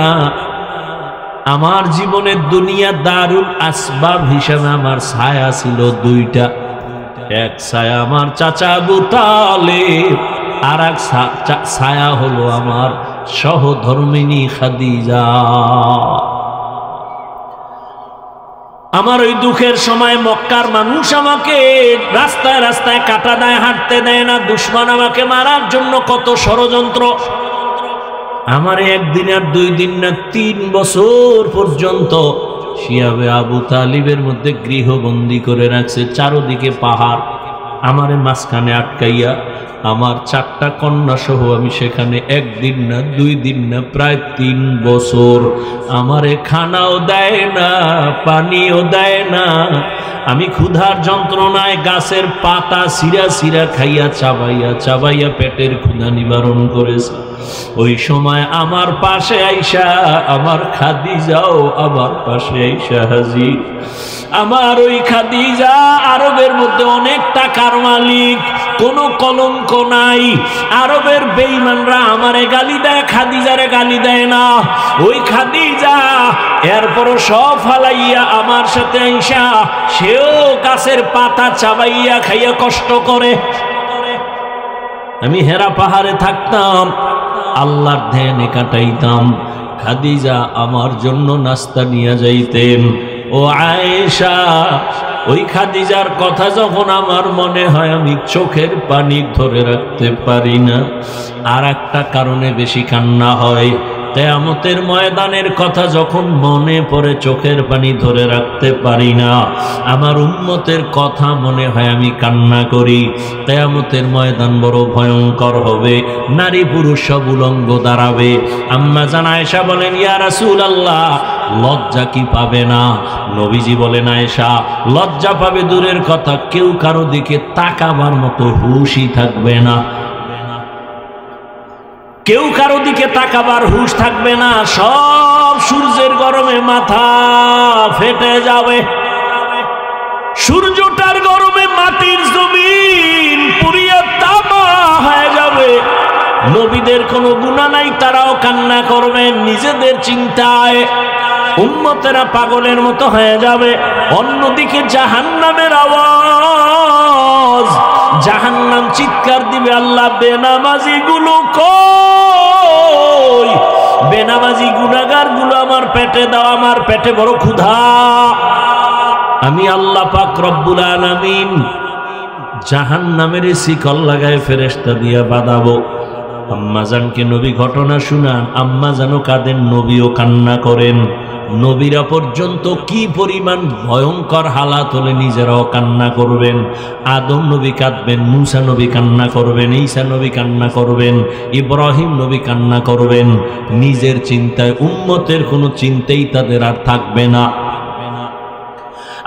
আমার জীবনের দুনিয়া দারুল আসবাব হিসাবে আমার ছায়া ছিল দুইটা। এক ছায়া আমার চাচা আবু তালেব, আর এক ছায়া হলো আমার সহধর্মিনী খাদিজা। আমার ওই দুঃখের সময় মক্কার মানুষ আমাকে রাস্তায় রাস্তায় কাটা দেয়, হাঁটতে দেয় না। দুশমন আমাকে মারার জন্য কত ষড়যন্ত্র। আমার একদিন আর 2 দিন না 3 বছর পর্যন্ত শিয়াবে আবু তালিবের মধ্যে গৃহবন্দী করে রাখছে। চারদিকে পাহাড়, আমারে মাঝখানে আটকাইয়া। আমার 4টা কন্যা সহ আমি সেখানে 1 দিন না 2 দিন না প্রায় 3 বছর। আমারে খানাও দেয় না, পানিও দেয় না। আমি ক্ষুধার যন্ত্রণায় গাছের পাতা সিরা সিরা খাইয়া চাবাইয়া চাবাইয়া পেটের ক্ষুধা নিবারণ করেছি। ওই সময় আমার পাশে আইসা আমার খাদিজাও আমার পাশে আইসা হাজির। আমার ওই খাদিজা আরবের মধ্যে অনেক টাকার মালিক, কোনো কলঙ্ক নাই। আরবের বেঈমানরা আমারে গালি দেয়, খাদিজারে গালি দেয় না। ওই খাদিজা এরপরও সব ফালাইয়া আমার সাথে আইসা সেও গাছের পাতা চাবাইয়া খাইয়া কষ্ট করে। আমি হেরা পাহাড়ে থাকতাম, আল্লাহর ধ্যানে কাটাইতাম। খাদিজা আমার জন্য নাস্তা নিয়ে যাইতেন। ও আয়েশা, ওই খাদিজার কথা যখন আমার মনে হয় আমি চোখের পানি ধরে রাখতে পারি না। আর একটা কারণে বেশি কান্না হয়, কিয়ামতের ময়দানের কথা যখন মনে পড়ে চোখের পানি ধরে রাখতে পারি না। আমার উম্মতের কথা মনে হয় আমি কান্না করি। কিয়ামতের ময়দান বড় ভয়ঙ্কর হবে, নারী পুরুষ সব উলঙ্গ দাঁড়াবে। আম্মা জান আয়েশা বলেন, ইয়া রাসূলুল্লাহ, লজ্জা কি পাবে না? নবীজি বলেন, আয়েশা, লজ্জা পাবে দূরের কথা, কেউ কারো দিকে তাকাবার মতো হুঁশই থাকবে না। কেউ কারো দিকে তাকাবার হুঁশ থাকবে না। সব সূর্যের গরমে মাথা ফেটে যাবে। সূর্যটার গরমে মাটির জমিন পুড়িয়া তামা হয়ে যাবে। নবীদের কোনো গুনাহ নাই, তারাও কান্না করবেন নিজেদের চিন্তায়। উম্মতেরা পাগলের মতো হয়ে যাবে। অন্যদিকে জাহান্নামের আওয়াজ, জাহান্নাম চিৎকার দিবে, আল্লাহ বেনামাজি গুলো কই? বেনামাজি গুনাহগার গুলো আমার পেটে দাও, আমার পেটে বড় ক্ষুধা। আমি আল্লাহ পাক রব্বুল আলামিন জাহান্নামের শিকল লাগায় ফেরেশতা দিয়া বাঁধাবো। আম্মাজানকে নবী ঘটনা শুনান, আম্মাজানও কাঁদেন, নবীও কান্না করেন। নবীরা পর্যন্ত কি পরিমাণ ভয়ঙ্কর হালাত হলে নিজেরাও কান্না করবেন। আদম নবী কাঁদবেন, মুসা নবী কান্না করবেন, ঈসা নবী কান্না করবেন, ইব্রাহিম নবী কান্না করবেন। নিজের চিন্তায়, উম্মতের কোনো চিন্তাই তাদের আর থাকবে না।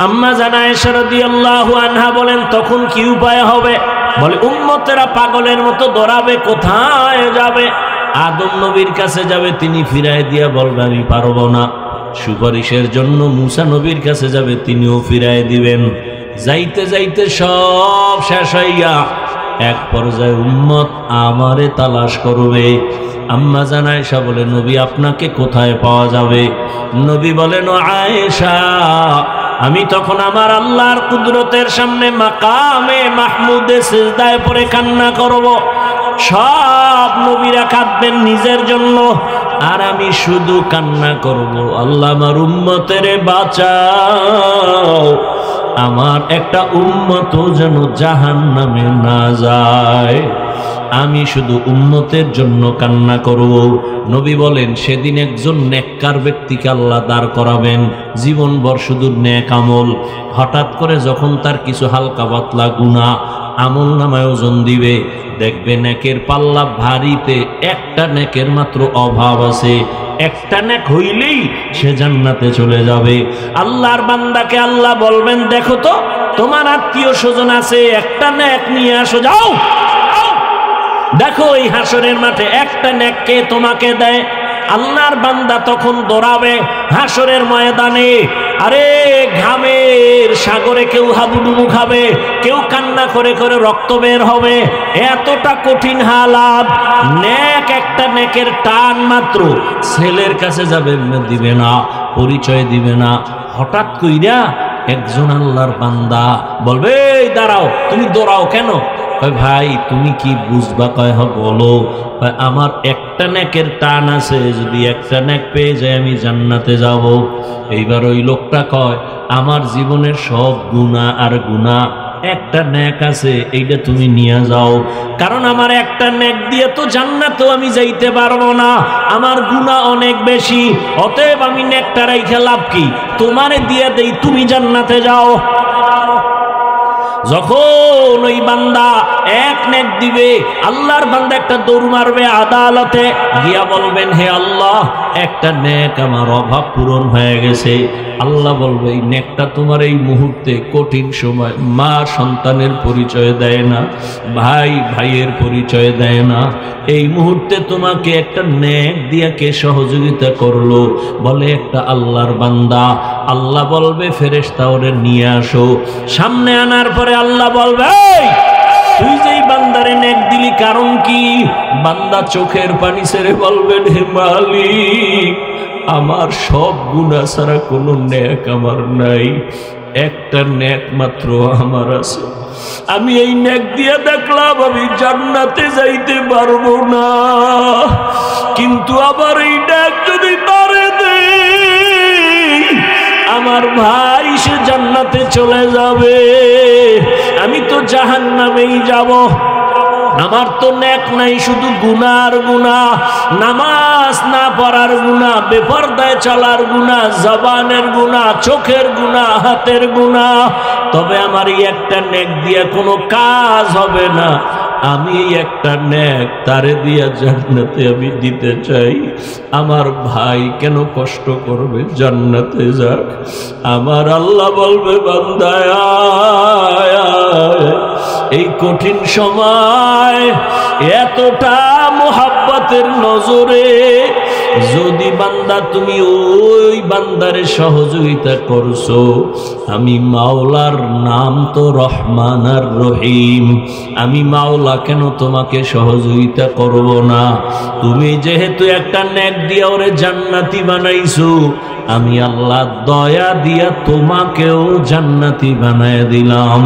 আম্মা জান আয়েশা রাদিয়াল্লাহু আনহা বলেন, তখন কি উপায় হবে? বলে, উম্মতেরা পাগলের মতো দৌড়াবে, কোথায় যাবে? আদম নবীর কাছে যাবে, তিনি ফিরায় দিয়া বলবে আমি পারবো না। সুপারিশের জন্য মুসা নবীর কাছে যাবে, তিনিও ফিরায় দিবেন। যাইতে যাইতে সব শেষ হইয়া এক পর্যায়ে উম্মত আমারে তালাশ করবে। আম্মা জান আয়েশা বলে, নবী আপনাকে কোথায় পাওয়া যাবে? নবী বলেন, ও আয়েশা, আমি তখন আমার আল্লাহর কুদরতের সামনে মাকামে মাহমুদে সিজদায় পড়ে কান্না করব। সব নবীরা কাঁদবেন নিজের জন্য, আর আমি শুধু কান্না করব, আল্লাহ আমার উম্মতেরে বাঁচাও, আমার একটা উম্মত যেন জাহান্নামে না যায়। আমি শুধু উম্মতের জন্য কান্না করব। নবী বলেন, সেদিন একজন নেককার ব্যক্তিকে আল্লাহ দাঁড় করাবেন, জীবনভর শুধু নেক আমল। হঠাৎ করে যখন তার কিছু হালকা পাতলা গুনাহ আমল নামায় ওজন দিবে, দেখবে নেকের পাল্লা ভারীতে একটা নেকের মাত্র অভাব আছে। একটা নেক হইলেই সে জান্নাতে চলে যাবে। আল্লাহর বান্দাকে আল্লাহ বলবেন, দেখো তো তোমার আত্মীয় স্বজন আছে, একটা নেক নিয়ে আসো, যাও। দেখো এই হাসরের মাঠে একটা নেক কে তোমাকে দেয়? আল্লাহর বান্দা তখন দৌড়াবে হাসরের ময়দানে। আরে ঘামের সাগরে কেউ হাবুডুবু খাবে, কেউ কান্না করে করে রক্ত বের হবে, এতটা কঠিন হালাত। নেক একটা নেকের টান মাত্র ছেলের কাছে যাবে, দিবে না, পরিচয় দিবে না। হঠাৎ কইরা একজন আল্লাহর বান্দা বলবে, এই দাঁড়াও, তুমি দৌড়াও কেন? কয় ভাই তুমি কি বুঝবা? কয় হ বলো। আমার একটা নেকের টান আছে, যদি একটা নেক পেয়ে যায় আমি জান্নাতে যাব। এইবার ওই লোকটা কয়, আমার জীবনের সব গুনাহ আর গুনাহ, একটা নেক আছে, এইটা তুমি নিয়ে যাও। কারণ আমার একটা নেক দিয়ে তো জান্নাতেও আমি যাইতে পারবো না, আমার গুনাহ অনেক বেশি। অতএব আমি নেকটা রাইখা লাভ কি? তোমারে দিয়ে দেই, তুমি জান্নাতে যাও। যখন ওই বান্দা এক নেক দিবে, আল্লাহর বান্দা একটা দৌড় মারবে আদালতে গিয়া বলবেন, হে আল্লাহ, একটা নেক আমার অভাব পূরণ হয়ে গেছে। আল্লাহ বলবে, এই নেকটা তোমার এই মুহূর্তে কঠিন সময়, মা সন্তানের পরিচয় দেয় না, ভাই ভাইয়ের পরিচয় দেয় না, এই মুহূর্তে তোমাকে একটা নেক দিয়া কে সহযোগিতা করলো? বলে একটা আল্লাহর বান্দা। আল্লাহ বলবে, ফেরেশতা ওরে নিয়ে আসো। সামনে আনার পরে আল্লাহ বলবে, তুই যেই বান্দারে নেক দিলি কারণ কি? বান্দা চোখের পানি ছেড়ে বলবেন, হে মালিক, আমার সব গুনাহ ছাড়া কোনো নেক আমার নাই, একটা নেক মাত্র আমার আছে। আমি এই নেক দিয়ে দেখলাম আমি জান্নাতে যাইতে পারবো না, কিন্তু আবার এই নেক যদি তারে দেই, আমার ভাই সে জান্নাতে চলে যাবে, আমি তো জাহান্নামেই যাব। আমার তো নেক নাই, শুধু গুনাহ আর গুনাহ, নামাজ না পড়ার গুনাহ, বেপরদায় চলার গুনাহ, জবানের গুনাহ, চোখের গুনাহ, হাতের গুনাহ। তবে আমার এই একটা নেক দিয়ে কোনো কাজ হবে না। আমি এই একটা নেক তারে দিয়া জান্নাতে আমি দিতে চাই। আমার ভাই কেন কষ্ট করবে? জান্নাতে যাক। আমার আল্লাহ বলবে, বান্দা এই কঠিন সময় এতটা মোহাব্বতের নজরে যদি বান্দা তুমি ওই বান্দারে সহযোগিতা করছো, আমি মাওলার নাম তো রহমান আর রহিম, আমি মাওলা কেন তোমাকে সহযোগিতা করব না? তুমি যেহেতু একটা নেক দিয়া ওরে জান্নাতি বানাইছো, আমি আল্লাহ দয়া দিয়া তোমাকেও জান্নাতি বানায় দিলাম।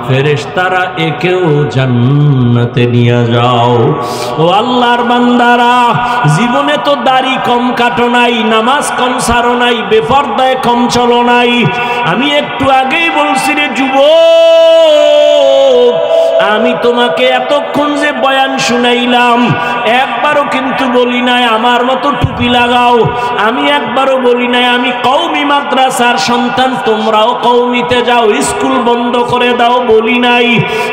ফেরেশতারা একেও জান্নাতে নিয়ে যাও। ও আল্লাহর বান্দারা, জীবনে তো দাড়ি কম কাটো নাই, নামাজ কম ছাড়ো নাই, বেপরদায় কম চলো নাই। আমি একটু আগেই বলছি রে যুবক, আমি তোমাকে এতক্ষণ যে বয়ান শুনাইলাম, একবারও কিন্তু বলি নাই আমার মতো টুপি লাগাও, আমি একবারও বলি নাই আমি কওমি মাদ্রাসার সন্তান, তোমরাও কওমিতে যাও, স্কুল বন্ধ করে দাও, বলি নাই।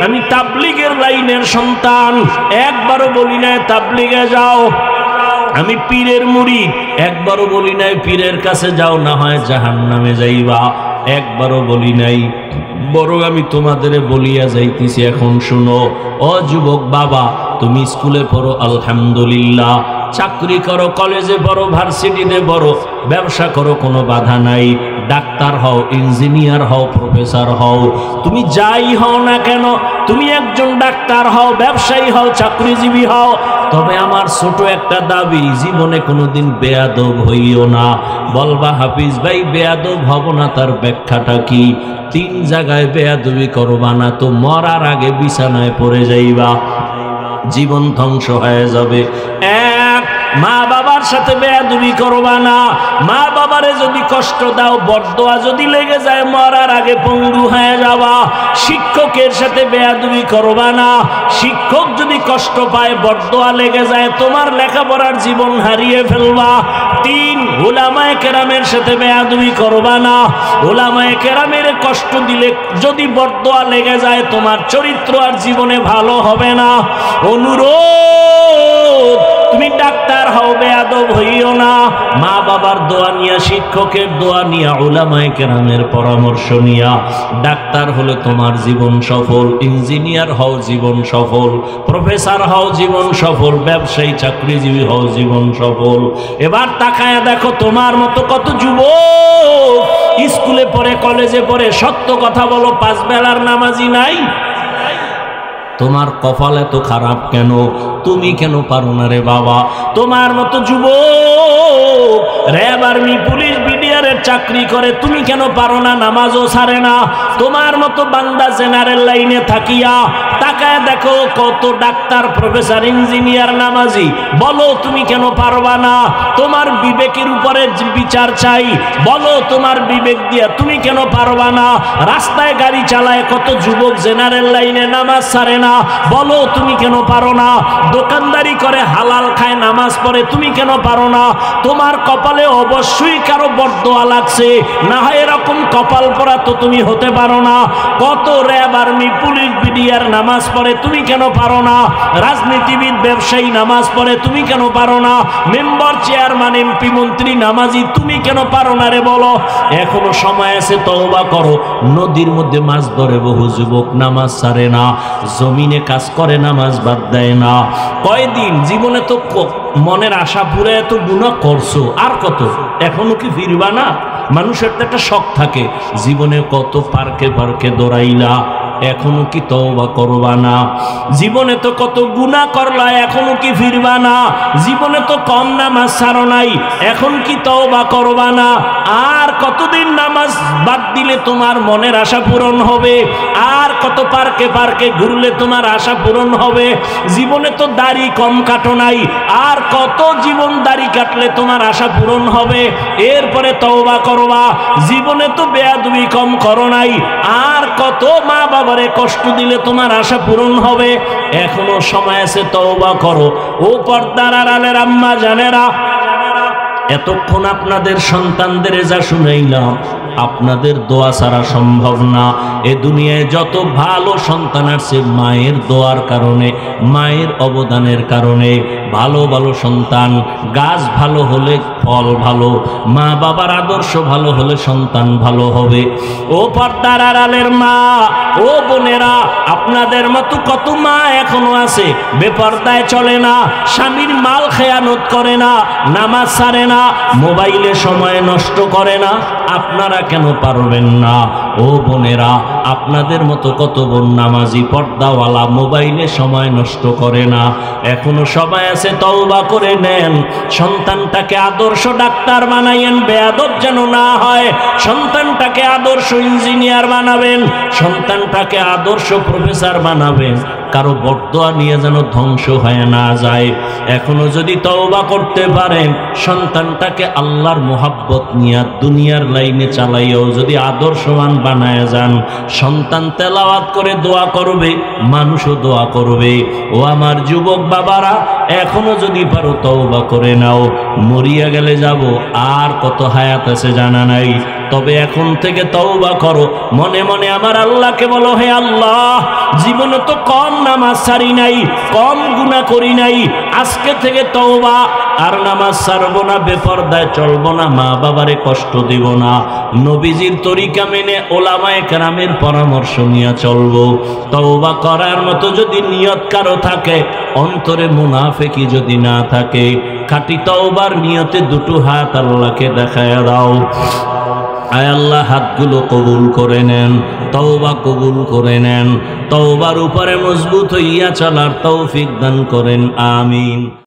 আমি তাবলীগের লাইনের সন্তান, একবারও বলি নাই তাবলীগে যাও। আমি পীরের মুরিদ, একবারও বলি নাই পীরের কাছে যাও, না হয় জাহান্নামে যাইবা, একবারও বলি নাই। বরং আমি তোমাদের বলিয়া যাইতেছি, এখন শুনো। ও যুবক বাবা, তুমি স্কুলে পড়ো আলহামদুলিল্লাহ, চাকরি করো, কলেজে পড়ো, ভার্সিটিতে পড়ো, ব্যবসা করো, কোনো বাধা নাই। ডাক্তার হও, ইঞ্জিনিয়ার হও, প্রফেসর হও, তুমি যাই হও না কেন, তুমি একজন ডাক্তার হও, ব্যবসায়ী হও, চাকরিজীবী হও, তবে আমার ছোট একটা দাবি, জীবনে কোনোদিন বেয়াদব হইও না। বলবা হাফিজ ভাই বেয়াদব হব না, তার ব্যাখ্যাটা কি? 3 জায়গায় বেয়াদবি করবা না তো মরার আগে বিছানায় পড়ে যাইবা, জীবন ধ্বংস হয়ে যাবে। এক, মা বাবার সাথে বেয়াদবি করবা না। মা বাবারে যদি কষ্ট দাও, বরদোয়া যদি লেগে যায়, মরার আগে পঙ্গু হয়ে যাবা। শিক্ষকের সাথে বেয়াদবি করবা না। শিক্ষক যদি কষ্ট পায়, বরদোয়া লেগে যায়, তোমার লেখাপড়ার জীবন হারিয়ে ফেলবা। 3, উলামায়ে কেরামের সাথে বেয়াদবি করবা না। উলামায়ে কেরামের কষ্ট দিলে যদি বরদোয়া লেগে যায়, তোমার চরিত্র আর জীবনে ভালো হবে না। অনুরোধ, তুমি ডাক্তার হও, বেয়াদব হইও না। মা বাবার দোয়া নিয়া, শিক্ষকের দোয়া নিয়া, উলামায়ে কেরামের পরামর্শ নিয়া ডাক্তার হলে তোমার জীবন সফল, ইঞ্জিনিয়ার হও জীবন সফল, প্রফেসর হও জীবন সফল, ব্যবসায়ী চাকরিজীবী হও জীবন সফল। এবার তাকায় দেখো তোমার মতো কত যুবক স্কুলে পড়ে, কলেজে পড়ে, সত্য কথা বলো, 5 বেলার নামাজি নাই। তোমার কপাল এত খারাপ কেন? তুমি কেন পারো না রে বাবা? তোমার মতো যুবক র্যাব, আর্মি, পুলিশ, বিডিআরের চাকরি করে, তুমি কেন পারো না? নামাজও ছাড়ে না। তোমার মতো বান্দা জেনারেল লাইনে থাকিয়া তাকায় দেখো কত ডাক্তার, প্রফেসর, ইঞ্জিনিয়ার, নামাজি, বলো তুমি কেন পারবা না? তোমার বিবেকের উপরে বিচার চাই, বলো তোমার বিবেক দিয়া তুমি কেন পারবা না? রাস্তায় গাড়ি চালায় কত যুবক জেনারেল লাইনে, নামাজ ছাড়ে না, বলো তুমি কেন পারো না? দোকানদারি করে, হালাল খায়, নামাজ পড়ে, তুমি কেন পারো না? তোমার কপালে অবশ্যই কারো বরদোয়া লাগছে, না হয় এরকম কপাল পরা তো তুমি হতে পারো না। কত র্যাব, আর্মি, পুলিশ, বিডিআর নামাজ পড়ে, তুমি কেন পারো না? রাজনীতিবিদ, ব্যবসায়ী নামাজ পড়ে, তুমি কেন পারো না? মেম্বার, চেয়ারম্যান, এমপি, মন্ত্রী নামাজি, তুমি কেন পারো না রে বলো? এখনো সময় আছে, তওবা করো। নদীর মধ্যে মাছ ধরে বহু যুবক, নামাজ ছাড়ে না, জমিনে কাজ করে, নামাজ বাদ দেয় না। কয়দিন জীবনে তো মনের আশা পুরে এত গুনাহ করছো, আর কত? এখনো কি ফিরবা না? মানুষের তো একটা শখ থাকে, জীবনে কত পার্কে পার্কে দৌড়াইলা, এখনো কি তওবা করবা না? জীবনে তো কত গুনাহ করলা, এখনো কি ফিরবা না? জীবনে তো কম নামাজ ছাড়ো নাই, এখন কি তওবা করবা না? আর কতদিন নামাজ বাদ দিলে তোমার মনের আশা পূরণ হবে? আর কত পার্কে পার্কে ঘুরলে তোমার আশা পূরণ হবে? জীবনে তো দাড়ি কম কাটো নাই, আর কত জীবন দাড়ি কাটলে তোমার আশা পূরণ হবে? এরপরে তওবা করবা। জীবনে তো বেয়াদবি কম করো নাই, আর কত মা বাবারে কষ্ট দিলে তোমার আশা পূরণ হবে? এখনো সময় আছে, তওবা করো। ও পর্দার আড়ালের আম্মা জানেরা, এতক্ষণ আপনাদের সন্তানদের যা শুনাইলাম, আপনাদের দোয়া ছাড়া সম্ভব না। এ দুনিয়ায় যত ভালো সন্তান আছে, মায়ের দোয়ার কারণে, মায়ের অবদানের কারণে ভালো ভালো সন্তান। গাছ ভালো হলে ফল ভালো, মা বাবার আদর্শ ভালো হলে সন্তান ভালো হবে। ও পর্দার আড়ালের মা, ও বোনেরা, আপনাদের মতো কত মা এখনো আছে বেপর্দায় চলে না, স্বামীর মাল খেয়ানত করে না, নামাজ ছাড়ে না, মোবাইলে সময় নষ্ট করে না। আপনারা কেন পারবেন না? ও বোনেরা, আপনাদের মতো কত বোন নামাজি, পর্দাওয়ালা, মোবাইলে সময় নষ্ট করে না। এখনো সবাই আছে, তওবা করে নেন। সন্তানটাকে আদর্শ ডাক্তার বানাইয়েন, বেয়াদব যেন না হয়। সন্তানটাকে আদর্শ ইঞ্জিনিয়ার বানাবেন, সন্তানটাকে আদর্শ প্রফেসর বানাবেন। কারো বরদোয়া নিয়ে যেন ধ্বংস হয়ে না যায়। এখনো যদি তওবা করতে পারেন, সন্তানটাকে আল্লাহর মোহাব্বত নিয়ে দুনিয়ার লাইনে চালাইয়াও যদি আদর্শবান বানায় যান, সন্তান তেলাওয়াত করে দোয়া করবে, মানুষও দোয়া করবে। ও আমার যুবক বাবারা, এখনো যদি পারো তওবা করে নাও। মরিয়া গেলে যাব, আর কত হায়াত আছে জানা নাই, তবে এখন থেকে তওবা করো। মনে মনে আমার আল্লাহকে বলো, হে আল্লাহ, জীবনে তো কম নামাজ ছাড়ি নাই, কম গুনাহ করি নাই, আজকে থেকে তওবা, আর নামাজ ছাড়বো না, বেপরদায় চলবো না, মা বাবারে কষ্ট দিব না, নবীজির তরিকা মেনে ওলামায়ে কেরামের পরামর্শ নিয়ে চলবো। তওবা করার মতো যদি নিয়ত কারো থাকে, অন্তরে মুনাফিকি যদি না থাকে, খাঁটি তওবার নিয়তে দুটো হাত আল্লাহকে দেখায়া দাও। আয় আল্লাহ, হাতগুলো কবুল করে নেন, তওবা কবুল করে নেন, তওবার উপরে মজবুত হইয়া চলার তৌফিক দান করেন, আমিন।